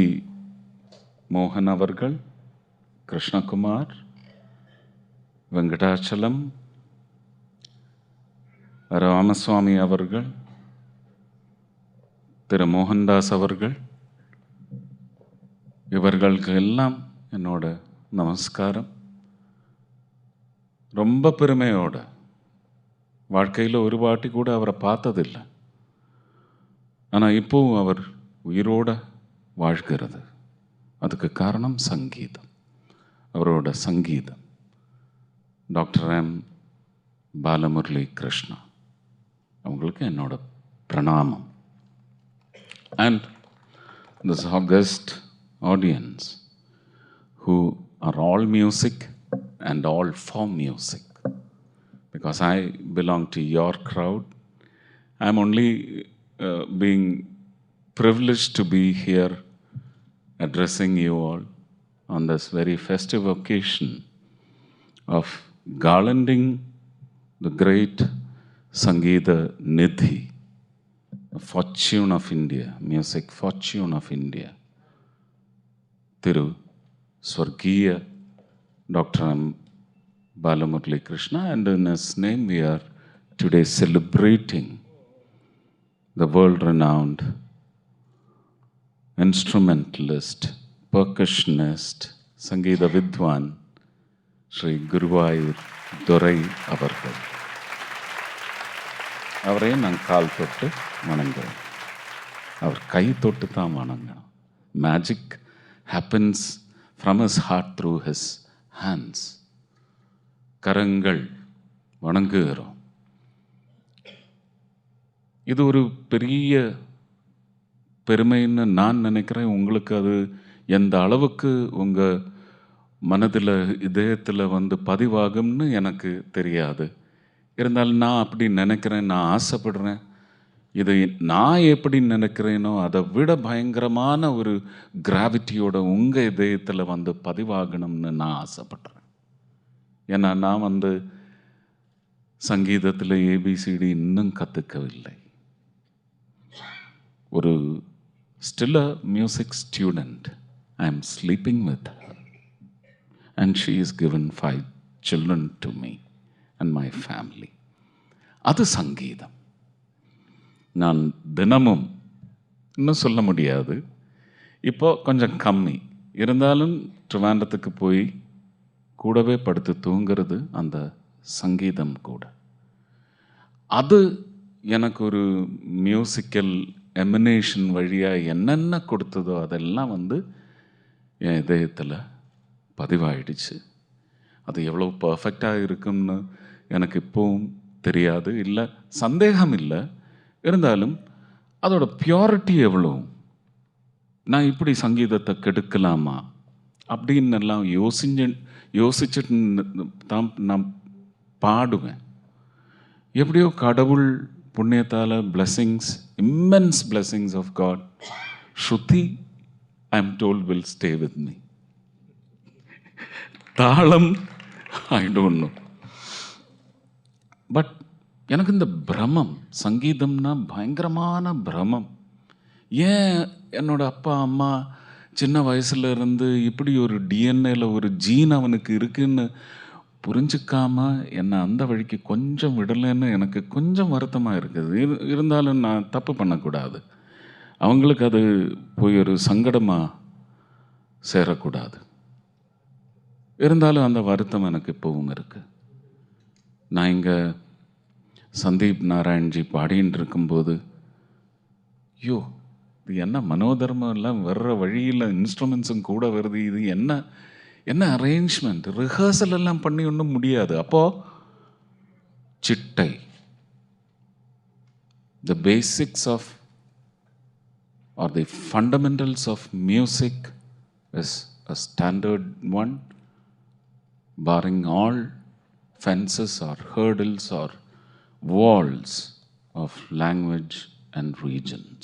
மோகன் அவர்கள், கிருஷ்ணகுமார், வெங்கடாச்சலம், ராமசுவாமி அவர்கள், திரு மோகன்தாஸ் அவர்கள், இவர்களுக்கு எல்லாம் என்னோட நமஸ்காரம். ரொம்ப பெருமையோட, வாழ்க்கையில் ஒரு வாட்டி கூட அவரை பார்த்ததில்லை, ஆனால் இப்போவும் அவர் உயிரோட வாழ்கிறது. அதுக்கு காரணம் சங்கீதம், அவரோட சங்கீதம். டாக்டர் எம் பாலமுரளி கிருஷ்ணா அவங்களுக்கு என்னோட பிரணாமம். And this august audience who are all music and all for music. Because I belong to your crowd, I'm only being privileged to be here addressing you all on this very festive occasion of garlanding the great Sangeeta Nidhi, the fortune of India, music fortune of India, Thiru Swargiya Dr. M. Balamurali Krishna, and in his name we are today celebrating the world-renowned instrumentalist, percussionist, Sangeeta Vidwan, Sri Guruvayur Durai அவர்கள். அவரே நான் கால் தொட்டு வணங்குறேன். அவர் கை தொட்டு தான் வணங்கணும். Magic happens from his heart through his hands. கரங்கள் வணங்குகிறோம். இது ஒரு பெரிய பெருமைன்னு நான் நினைக்கிறேன். உங்களுக்கு அது எந்த அளவுக்கு உங்கள் மனதில் இதயத்தில் வந்து பதிவாகும்னு எனக்கு தெரியாது. இருந்தாலும் நான் அப்படி நினைக்கிறேன், நான் ஆசைப்படுறேன். இது நான் எப்படி நினைக்கிறேனோ அதை விட பயங்கரமான ஒரு கிராவிட்டியோட உங்கள் இதயத்தில் வந்து பதிவாகணும்னு நான் ஆசைப்படுறேன். ஏன்னா நான் வந்து சங்கீதத்தில் ஏபிசிடி இன்னும் கற்றுக்கவில்லை. ஒரு still a music student. I am sleeping with her. And she has given 5 children to me and my family. அது சங்கீதம். நான் தினமும் இன்னும் சொல்ல முடியாது, இப்போ கொஞ்சம் கம்மி இருந்தாலும் ட்ரிவாண்டத்துக்கு போய் கூடவே படுத்து தூங்கிறது அந்த சங்கீதம் கூட. அது எனக்கு ஒரு மியூசிக்கல் எமினேஷன் வழியாக என்னென்ன கொடுத்ததோ அதெல்லாம் என் இதயத்தில் பதிவாயிடுச்சு. அது எவ்வளோ பர்ஃபெக்டாக இருக்கும்னு எனக்கு இப்போவும் தெரியாது, இல்லை சந்தேகம் இல்லை. இருந்தாலும் அதோட பியூரிட்டி எவ்வளோ, நான் இப்படி சங்கீதத்தை கெடுக்கலாமா அப்படின்னு எல்லாம் யோசிச்சுட்டு தான் நான் பாடுவேன். எப்படியோ கடவுள் புண்ணியத்தால் blessings, immense blessings of God. Shruti I am told will stay with me. Thalam I don't know. But எனக்கு இந்த பிரமம், சங்கீதம்னா பயங்கரமான பிரமம். ஏன் என்னோட அப்பா அம்மா சின்ன வயசுல இருந்து இப்படி ஒரு டிஎன்ஏல ஒரு ஜீன் அவனுக்கு இருக்குன்னு புரிஞ்சுக்காம என்னை அந்த வழிக்கு கொஞ்சம் விடலைன்னு எனக்கு கொஞ்சம் வருத்தமாக இருக்குது. இருந்தாலும் நான் தப்பு பண்ணக்கூடாது, அவங்களுக்கு அது போய் ஒரு சங்கடமாக சேரக்கூடாது. இருந்தாலும் அந்த வருத்தம் எனக்கு இப்போவும் இருக்கு. நான் இங்கே சந்தீப் நாராயண்ஜி பாடின்னு இருக்கும்போது, ஐயோ இது என்ன மனோதர்மம் எல்லாம் வர்ற வழியில் இன்ஸ்ட்ருமெண்ட்ஸும் கூட வருது, இது என்ன அரேஞ்ச்மெண்ட், ரிஹர்சல் எல்லாம் பண்ணி ஒன்றும் முடியாது. அப்போ சிட்டை, the basics of or the fundamentals of music is a standard one, barring all fences or hurdles or walls of language and regions.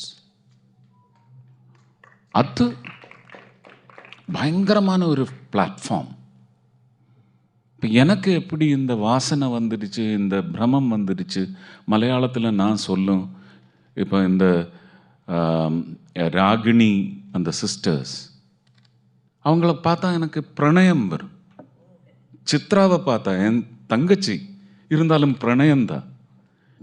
அது பயங்கரமான ஒரு பிளாட்ஃபார்ம். இப்போ எனக்கு எப்படி இந்த வாசனை வந்துடுச்சு, இந்த பிரமம் வந்துடுச்சு. மலையாளத்தில் நான் சொல்லும், இப்போ இந்த ராகிணி அந்த சிஸ்டர்ஸ், அவங்கள பார்த்தா எனக்கு பிரணயம் வரும். சித்ராவை பார்த்தா என் தங்கச்சி, இருந்தாலும் பிரணயம்தான்.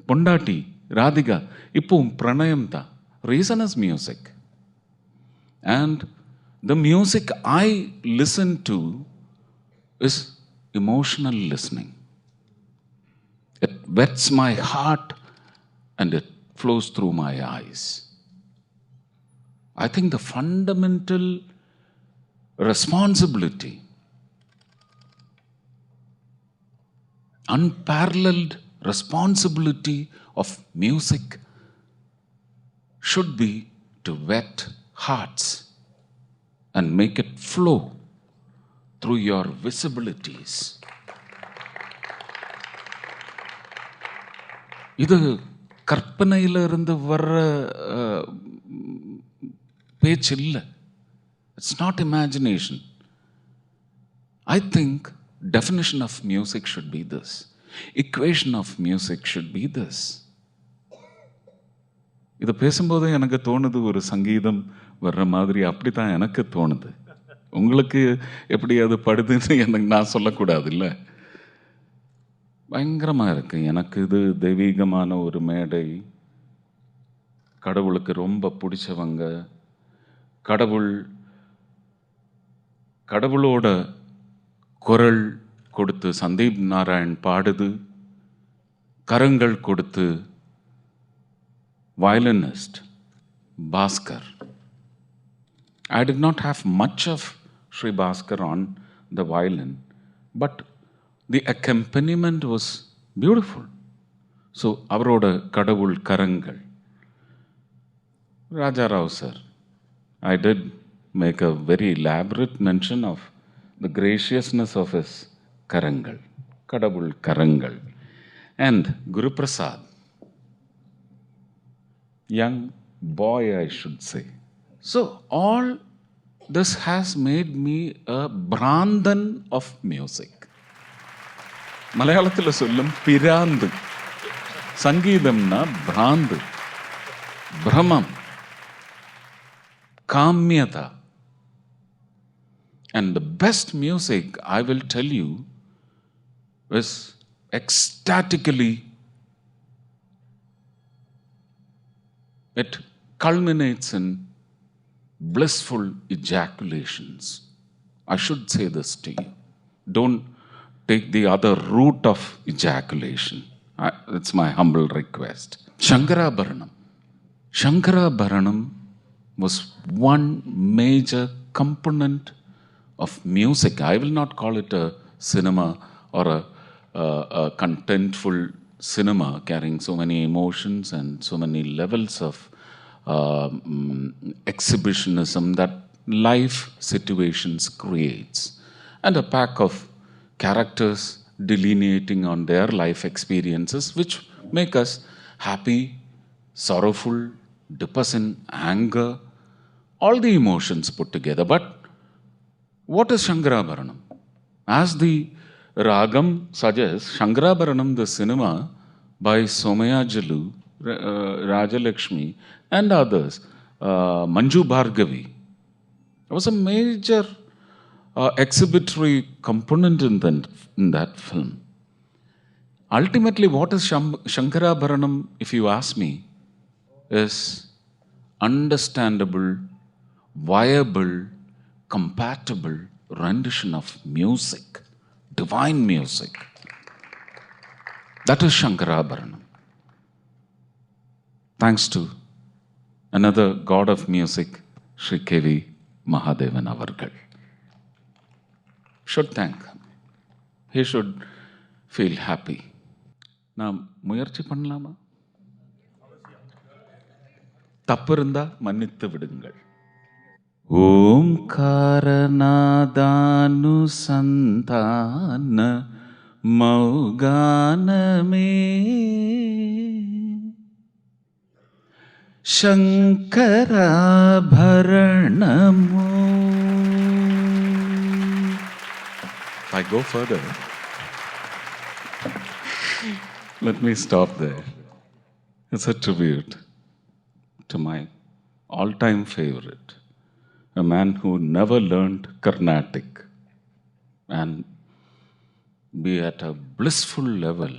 பொண்டாட்டி ராதிகா இப்போவும் பிரணயம்தான். Reason is music. And the music I listen to is emotional listening. It wets my heart and it flows through my eyes. I think the fundamental responsibility, unparalleled responsibility of music should be to wet hearts and make it flow through your visibilities. இது கற்பனையிலிருந்து வர்ற பேச்சு இல்லை. It's not imagination. I think definition of music should be this. Equation of music should be this. இதை பேசும்போது எனக்கு தோணுது, ஒரு சங்கீதம் வர்ற மாதிரி அப்படி தான் எனக்கு தோணுது. உங்களுக்கு எப்படி அது படுதுன்னு எனக்கு நான் சொல்லக்கூடாது இல்லை. பயங்கரமாக இருக்கு எனக்கு. இது தெய்வீகமான ஒரு மேடை, கடவுளுக்கு ரொம்ப பிடிச்சவங்க, கடவுளோட குரல் கொடுத்து சந்தீப் நாராயண் பாடுது, கரங்கள் கொடுத்து violinist Bhaskar. I did not have much of Sri Bhaskar on the violin, but the accompaniment was beautiful. So avaroda kadavul karangal. Raja Rao sir, I did make a very elaborate mention of the graciousness of his karangal, kadavul karangal, and Guru Prasad, young boy I should say. So all this has made me a Brahman of music. மலையாளத்தில் சொல்லும் பிராந்து, சங்கீதம்னா பிராந்து, பிரமம். kamyata. And the best music, I will tell you, is ecstatically, it culminates in blissful ejaculations. I should say this to you. Don't take the other route of ejaculation. It's my humble request. Shankarabharanam. Shankarabharanam was one major component of music. I will not call it a cinema or a contentful cinema carrying so many emotions and so many levels of exhibitionism that life situations creates, and a pack of characters delineating on their life experiences which make us happy, sorrowful, depressing, anger, all the emotions put together. But what is Shankarabharanam? As the Ragam suggests, Shankarabharanam, the cinema by Somayajalu, Rajalakshmi and others, Manju Bhargavi, was a major exhibitory component in that film. Ultimately, what is Shankarabharanam, if you ask me, is understandable, viable, compatible rendition of music, divine music. That is Shankarabharanam. Thanks to another god of music, Sri K.V. Mahadevan Avargal. Should thank him. He should feel happy. நாம் முயற்சி பண்ணலாமா? தப்பு இருந்தா மன்னித்து விடுங்கள். ஓம்காரநாதானுசந்தான மௌகானமே Shankarabharanamo. If I go further, let me stop there. It's a tribute to my all-time favorite, a man who never learned Carnatic and be at a blissful level,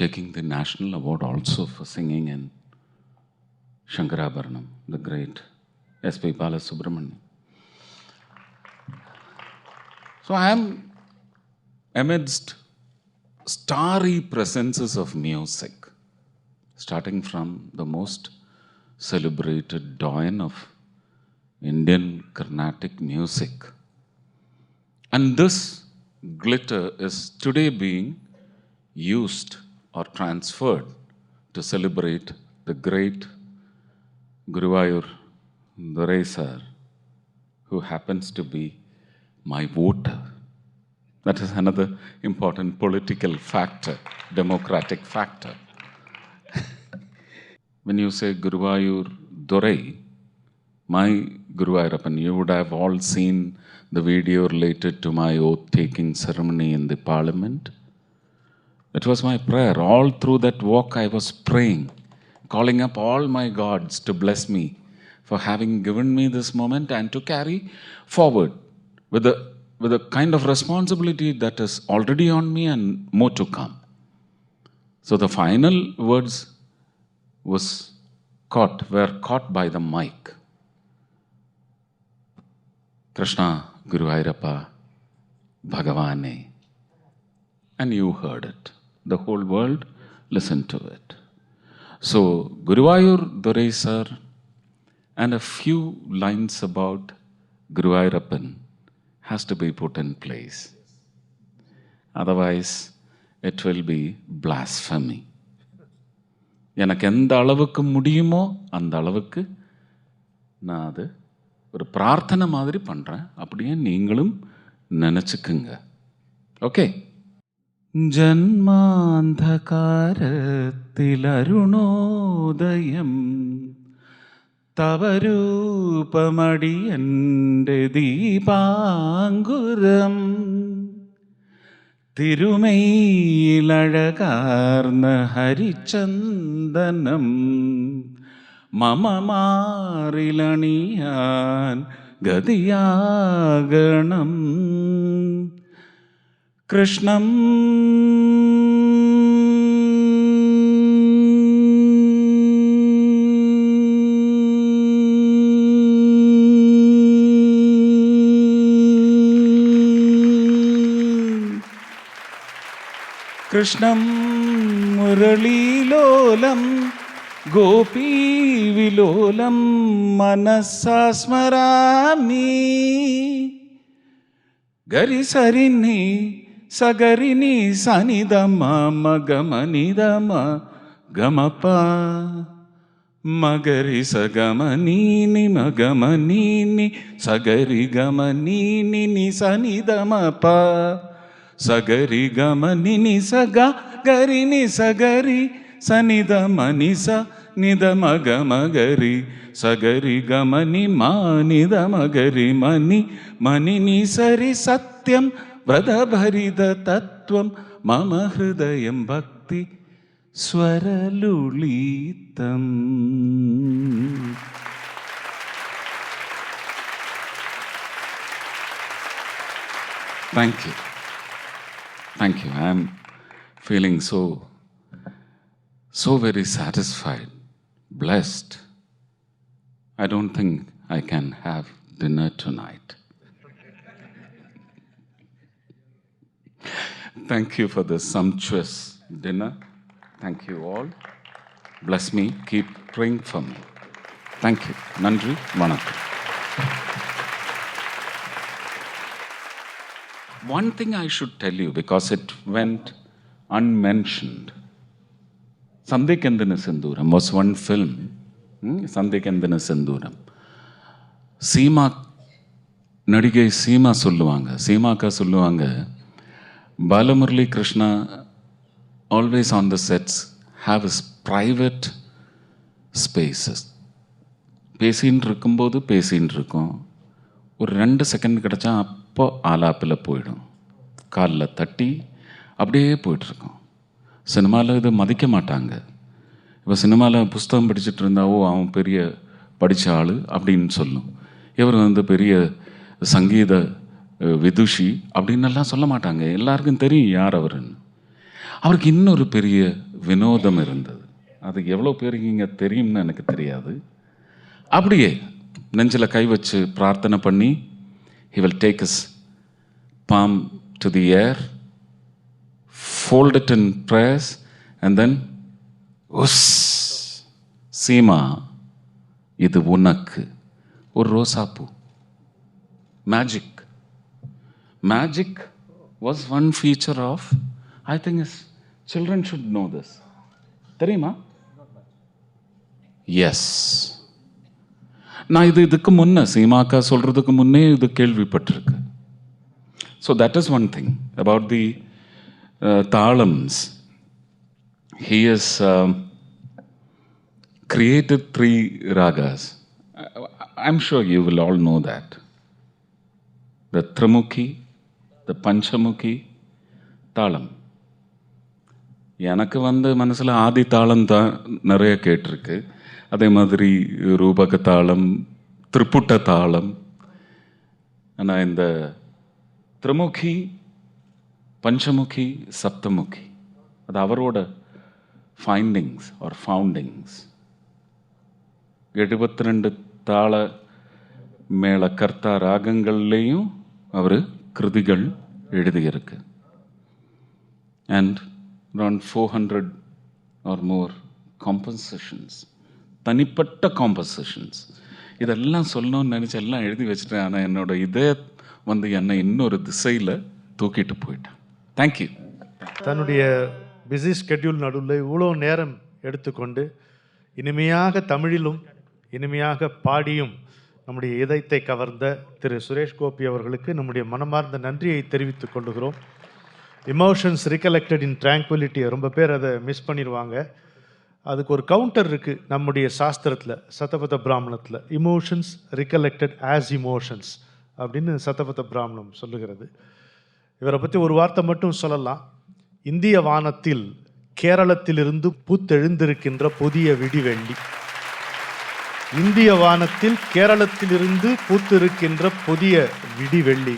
taking the national award also for singing in Shankarabharanam, the great S.P. Balasubramanian. So I am amidst starry presences of music, starting from the most celebrated doyen of Indian Carnatic music. And this glitter is today being used or transferred to celebrate the great Guruvayur Durai sir, who happens to be my voter. That is another important political factor, democratic factor. When you say Guruvayur Durai, my Guruvayurappan, you would have all seen the video related to my oath-taking ceremony in the parliament. It was my prayer. All through that walk I was praying, calling up all my gods to bless me for having given me this moment and to carry forward with a kind of responsibility that is already on me and more to come. So the final words were caught by the mic. Krishna Guruvayurappa Bhagavane. And you heard it. The whole world listened to it. So Guruvayur Durai sir and a few lines about Guruvayurappan has to be put in place. Otherwise, it will be blasphemy. எனக்கு எந்த அளவுக்கு முடியுமோ அந்த அளவுக்கு நான் அது ஒரு பிரார்த்தனை மாதிரி பண்ணுறேன். அப்படியே நீங்களும் நினச்சிக்குங்க. ஓகே. ജന്മാന്ധകാരത്തിലരുണോദയം തവരൂപമടിയൻ്റെ ദീപാങ്കുരം തിരുമയിലഴകാർന്ന ഹരിചന്ദനം മമ മാറിലണിയാൻ ഗതിയാകണം കൃഷ്ണം കൃഷ്ണം മുരളീലോലം ഗോപീവിലോലം മനസാ സ്മരാമി ഗരി സരിനി സഗരിനി സനിധമ മഗമനിധമ ഗമപ മഗരി സഗമനീനി മഗമനീനി സഗരി ഗമനീനി നി സനിധമപ സഗരി ഗമനി സഗ ഗരി നി സഗരി സനിധ മനി സ നിധ മഗ മഗരി സഗരി ഗമനി മാനിധ മഗരി മനി മനി നി സരി സത്യം വ്രതഭരിത തത്വം മമ ഹൃദയം ഭക്തി സ്വരലുളിതം. Thank you. Thank you. I am feeling so very satisfied, blessed. I don't think I can have dinner tonight. Thank you for the sumptuous dinner. Thank you all. Bless me. Keep praying for me. Thank you. Nandri, Vanakkam. One thing I should tell you, because it went unmentioned. Sandhikandana Sindhuram was one film. Sandhikandana Sindhuram. Seema, Nadigai Seema Sulluvanga. Seema ka Sulluvanga. Balamurali Krishna always on the sets have his private spaces. பேசின்னு இருக்கும்போது பேசின்னு இருக்கும். ஒரு 2 செகண்ட் கிடச்சா அப்போ ஆலாப்பில் போயிடும். காலில் தட்டி அப்படியே போயிட்டுருக்கோம். சினிமாவில் இது மதிக்க மாட்டாங்க. இப்போ சினிமாவில் புஸ்தகம் படிச்சுட்டு இருந்தாவோ அவன் பெரிய படித்த ஆள் அப்படின்னு சொல்லும். இவர் பெரிய சங்கீத விதுஷி அப்படின்னெல்லாம் சொல்ல மாட்டாங்க. எல்லாருக்கும் தெரியும் யார் அவருன்னு. அவருக்கு இன்னொரு பெரிய வினோதம் இருந்தது. அது எவ்வளோ பேருக்கு இங்கே தெரியும்னு எனக்கு தெரியாது. அப்படியே நெஞ்சில் கை வச்சு பிரார்த்தனை பண்ணி he will take his palm to the air, fold it in prayers, and then உஸ் சீமா இது உனக்கு ஒரு ரோசாப்பூ. Magic was one feature of, I think his children should know this. தெரியுமா? Yes. நான் இதுக்கு முன்னே சீமாக்கா சொல்கிறதுக்கு முன்னே இது கேள்விப்பட்டிருக்கு. So that is one thing about the thalams. He has created 3 ragas. I'm sure you will all know that. The Trimukhi, the Panchamukhi, தாளம். எனக்கு மனசில் ஆதி தாளம் தான் நிறைய கேட்டிருக்கு. அதே மாதிரி ரூபக தாளம், திரிபுட்ட தாளம். ஆனால் இந்த திரிமுகி, பஞ்சமுகி, சப்தமுகி அது அவரோட ஃபைண்டிங்ஸ் ஆர் ஃபவுண்டிங்ஸ். 72 தாள மேள கர்த்தா ராகங்கள்லேயும் அவர் கிருதிகள் எழுதியிருக்கு. And around 400 or more compositions, தனிப்பட்ட காம்போசிஷன்ஸ். இதெல்லாம் சொல்லணும்னு நினச்சி எல்லாம் எழுதி வச்சுட்டேன். ஆனால் என்னோட இதே என்னை இன்னொரு திசையில் தூக்கிட்டு போயிட்டேன். தேங்க்யூ. தன்னுடைய பிஸி ஸ்கெட்யூல் நடுவில் இவ்வளோ நேரம் எடுத்துக்கொண்டு இனிமையாக தமிழிலும் இனிமையாக பாடியும் நம்முடைய இதயத்தை கவர்ந்த திரு சுரேஷ் கோபி அவர்களுக்கு நம்முடைய மனமார்ந்த நன்றியை தெரிவித்துக் கொள்கிறோம். இமோஷன்ஸ் ரிகலெக்டட் இன் ட்ராங்குவிலிட்டியை ரொம்ப பேர் அதை மிஸ் பண்ணிடுவாங்க. அதுக்கு ஒரு கவுண்டர் இருக்குது நம்முடைய சாஸ்திரத்தில், Shatapatha பிராமணத்தில். Emotions recollected as emotions அப்படின்னு சதபத பிராமணம் சொல்லுகிறது. இவரை பற்றி ஒரு வார்த்தை மட்டும் சொல்லலாம். இந்திய வானத்தில் கேரளத்திலிருந்து பூத்தெழுந்திருக்கின்ற புதிய விடிவெள்ளி. இந்திய வானத்தில் கேரளத்திலிருந்து பூத்திருக்கின்ற புதிய விடிவெள்ளி.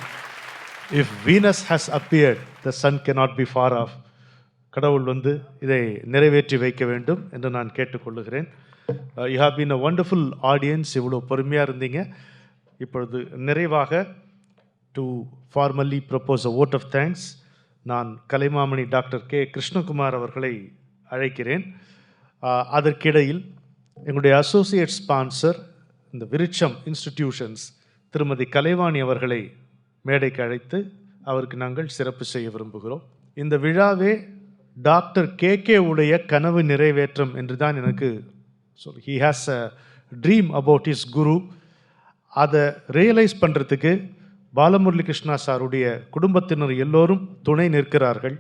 If Venus has appeared the sun cannot be far off. கடவுள் இதை நிறைவேற்றி வைக்க வேண்டும் என்று நான் கேட்டுக்கொள்ளுகிறேன். You have been a wonderful audience. இவ்வளோ பொறுமையாக இருந்தீங்க. இப்பொழுது நிறைவாக to formally propose a vote of thanks நான் கலைமாமணி டாக்டர் கே கிருஷ்ணகுமார் அவர்களை அழைக்கிறேன். அதற்கிடையில் எங்களுடைய அசோசியேட் ஸ்பான்சர் இந்த விருட்சம் இன்ஸ்டிடியூஷன்ஸ் திருமதி கலைவாணி அவர்களை மேடைக்கு அழைத்து அவருக்கு நாங்கள் சிறப்பு செய்ய விரும்புகிறோம். இந்த விழாவே டாக்டர் கே உடைய கனவு நிறைவேற்றம் என்று தான் எனக்கு he has a dream about his guru. அதை ரியலைஸ் பண்ணுறதுக்கு பாலமுரளி கிருஷ்ணா சாருடைய குடும்பத்தினர் எல்லோரும் துணை நிற்கிறார்கள்.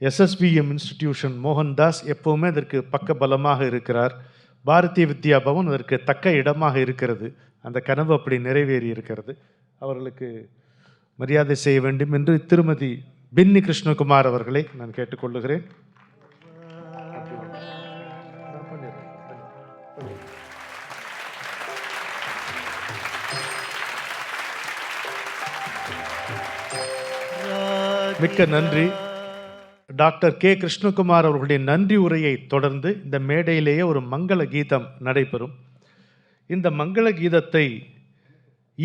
எஸ்எஸ்விஎம் இன்ஸ்டிடியூஷன் மோகன்தாஸ் எப்போவுமே அதற்கு பக்க பலமாக இருக்கிறார். பாரதிய வித்யா பவன் அதற்கு தக்க இடமாக இருக்கிறது. அந்த கனவு அப்படி நிறைவேறி இருக்கிறது. அவர்களுக்கு மரியாதை செய்ய வேண்டும் என்று திருமதி பின்னி கிருஷ்ணகுமார் அவர்களை நான் கேட்டுக்கொள்ளுகிறேன். மிக்க நன்றி. டாக்டர் கே கிருஷ்ணகுமார் அவர்களுடைய நன்றி உரையை தொடர்ந்து இந்த மேடையிலேயே ஒரு மங்கள கீதம் நடைபெறும். இந்த மங்கள கீதத்தை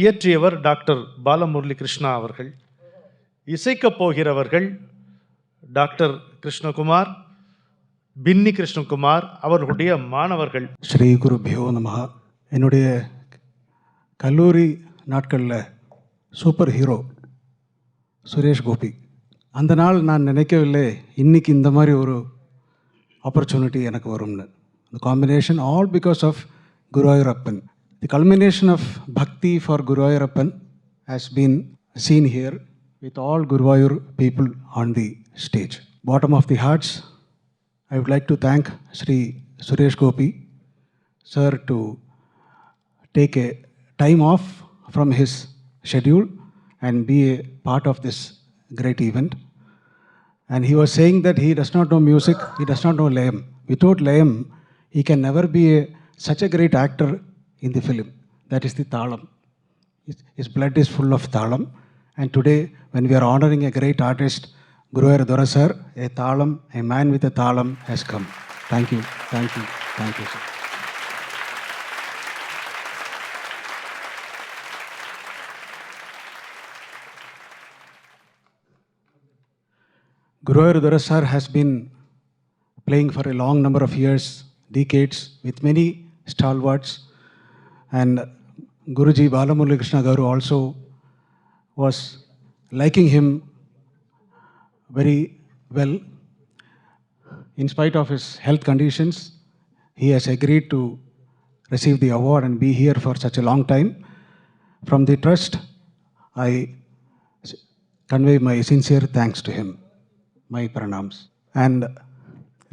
இயற்றியவர் டாக்டர் பாலமுரளி கிருஷ்ணா அவர்கள். இசைக்கப் போகிறவர்கள் டாக்டர் கிருஷ்ணகுமார், பின்னி கிருஷ்ணகுமார் அவர்களுடைய மாணவர்கள். ஸ்ரீ குருபியோ நமஹ. என்னுடைய கல்லூரி நாட்களில் சூப்பர் ஹீரோ சுரேஷ் கோபி. அந்த நாள் நான் நினைக்கவில்லை இன்றைக்கி இந்த மாதிரி ஒரு ஆப்பர்ச்சுனிட்டி எனக்கு வரும்னு. The combination all because of Guruvayurappan. The culmination of bhakti for Guruvayurappan has been seen here with all Guruvayur people on the stage. Bottom of the hearts, I would like to thank Sri Suresh Gopi sir to take a time off from his schedule and be a part of this great event. And he was saying that he does not know music, he does not know Layam. Without Layam, he can never be such a great actor in the film. That is the Thalam. His blood is full of Thalam. And today, when we are honoring a great artist, Guruvayur Dora sir, a Thalam, a man with a Thalam has come. Thank you, thank you, thank you, sir. Guruvayur Dora sir has been playing for a long number of years, decades, with many stalwarts. And Guruji Balamurali Krishna Garu also was liking him very well. In spite of his health conditions, he has agreed to receive the award and be here for such a long time. From the trust, I convey my sincere thanks to him. My pranams. And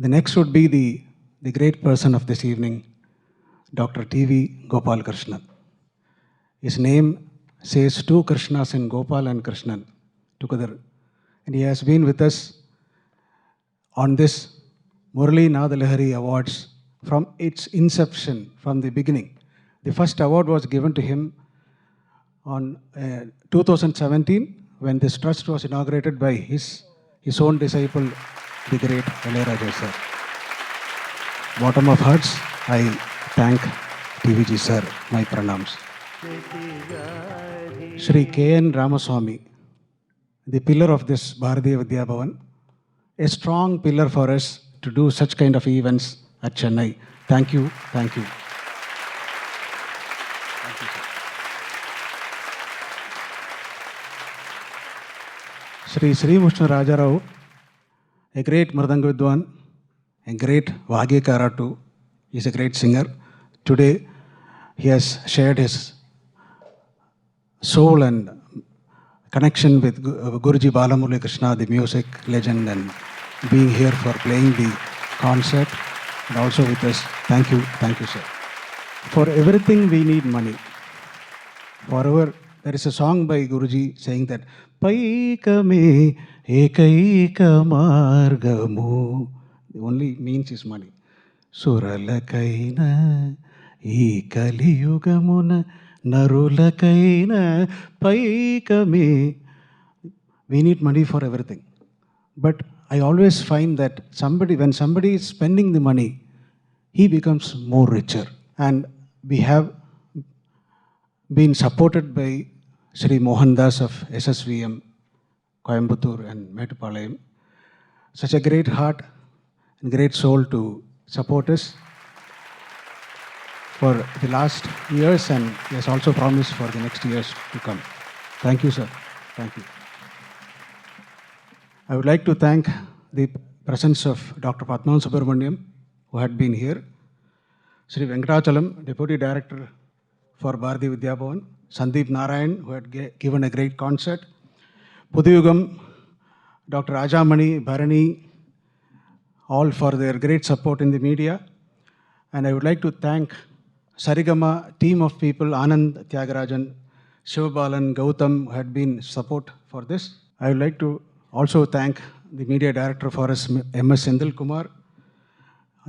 the next would be the great person of this evening, Dr. T.V. Gopal Krishnan. His name says two Krishnas in Gopal and Krishnan together. And he has been with us on this Murali Nadalahari Awards from its inception, from the beginning. The first award was given to him on 2017 when this trust was inaugurated by his own disciple, the great Ilayaraja sir. Bottom of hearts, I thank TVG sir, my pranams. Shri K.N. Ramaswamy, the pillar of this Bharatiya Vidya Bhavan, a strong pillar for us to do such kind of events at Chennai. Thank you, thank you. Thank you, sir. Sri Mushna Raja Rao, a great Mridanga Vidwan, a great Vagyakara too. He is a great singer. Today, he has shared his soul and connection with Guruji Balamurali Krishna, the music legend, and being here for playing the concert and also with us. Thank you, sir. For everything we need money. Forever, there is a song by Guruji saying that Paikame Ekaika Margamu. The only means is money. Suralakaina ఈ కలియుగమున నరులకైన పైకమే. We need money for everything. But I always find that when somebody is spending the money, he becomes more richer. And we have been supported by Sri Mohan Das of SSVM, Coimbatore and Mettupalayam. Such a great heart and great soul to support us for the last years, and he has also promised for the next years to come. Thank you, sir. Thank you. I would like to thank the presence of Dr. Padman Subramaniam, who had been here, Sri Venkatachalam, Deputy Director for Bharati Vidya Bhavan, Sandeep Narayan, who had given a great concert, Pudhuyugam, Dr. Rajamani, Bharani, all for their great support in the media. And I would like to thank Sarigama team of people, Anand Tyagarajan, Shivabalan, Gautam, who had been support for this. I would like to also thank the media director for us, M.S. Sendil Kumar,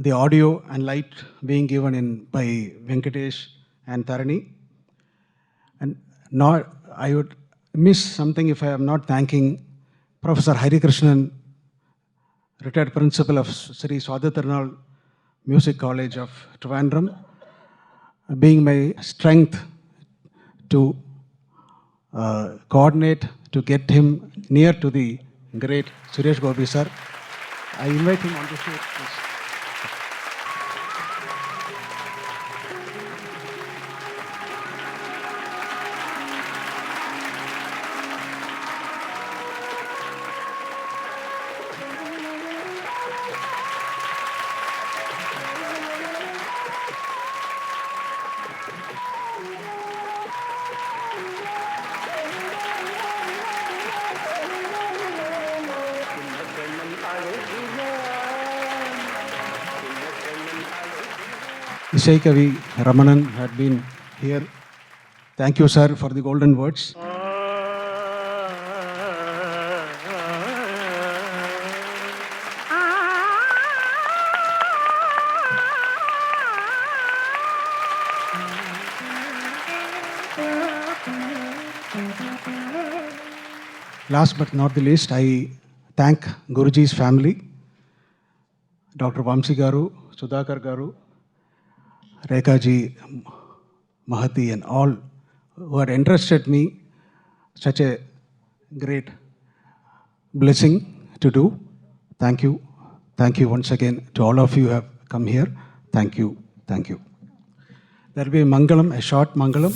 the audio and light being given in by Venkatesh and Tharani. And not, I would miss something if I am not thanking Professor Hari Krishnan, retired principal of Sri Swadhatirunal Music College of Trivandrum, being my strength to coordinate, to get him near to the great Suresh Gopi sir. I invite him on the stage, please. Isai Kavi Ramanan had been here. Thank you, sir, for the golden words. Last but not the least, I thank Guruji's family, Dr. Vamsi Garu, Sudhakar Garu, Rekha ji, Mahati, and all who had entrusted me such a great blessing to do. Thank you. Thank you once again to all of you who have come here. Thank you. Thank you. There will be a Mangalam, a short Mangalam.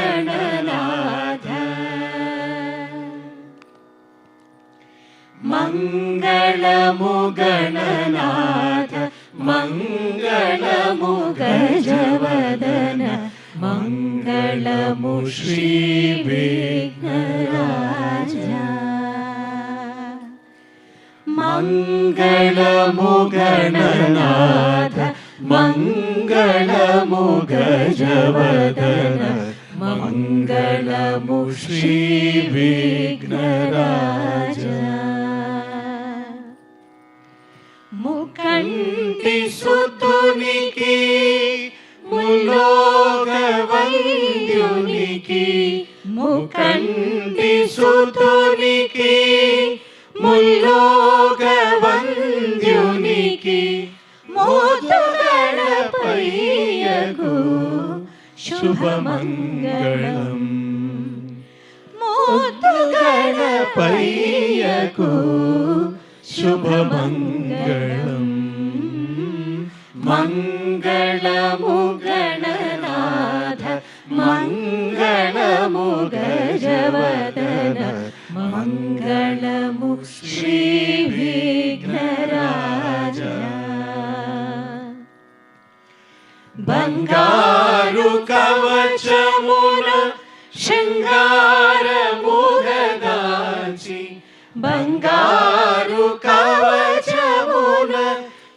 मङ्गलमुगणनाथ मङ्गलमुगणनाथ मङ्गलमुगजवदन मङ्गलमु श्रीविघ्नराजा मङ्गलमुगणनाथ मङ्गलमुगजवदन मङ्गलमु श्रीविघ्नराजा मुकण्टि सुतुनिकी मुल्लोकवन्द्युनिकी मुकण्टि सुतुनिकी मुल्लोकवन्द्युनिकी मोदुगणपय्यगु శుభమంగళం ముద్దు గణపయ్యకు శుభమంగళం మంగళము గణనాథ మంగళము గజవదన మంగళము శ్రీ విఘ్నరాజ బంగారు కవచమున శృంగారముగదాచి బంగారు కవచమున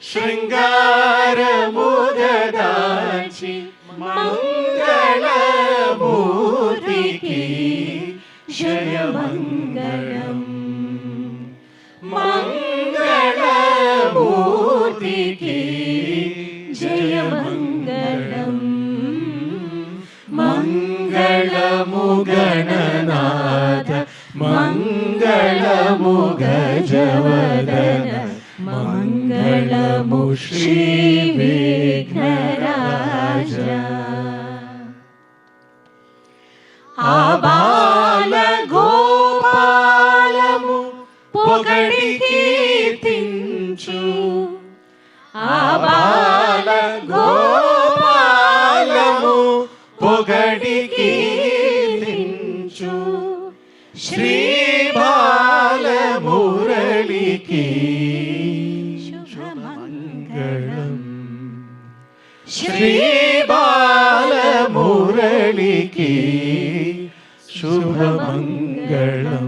శృంగారముగదాచి మంగళమూర్తికి జయమంగళం మంగళమూర్తికి జయమంగళం మంగళము గణనాథ మంగళము గజవదన మంగళము శ్రీ విఘ్నరాజ ఆబాల గోపాలము పొగడి కీర్తించు ఆబాల గోపాలము పొగడి కీర్తించు శ్రీ బాలమురళికి శుభమంగళం శ్రీ బాలమురళికి శుభమంగళం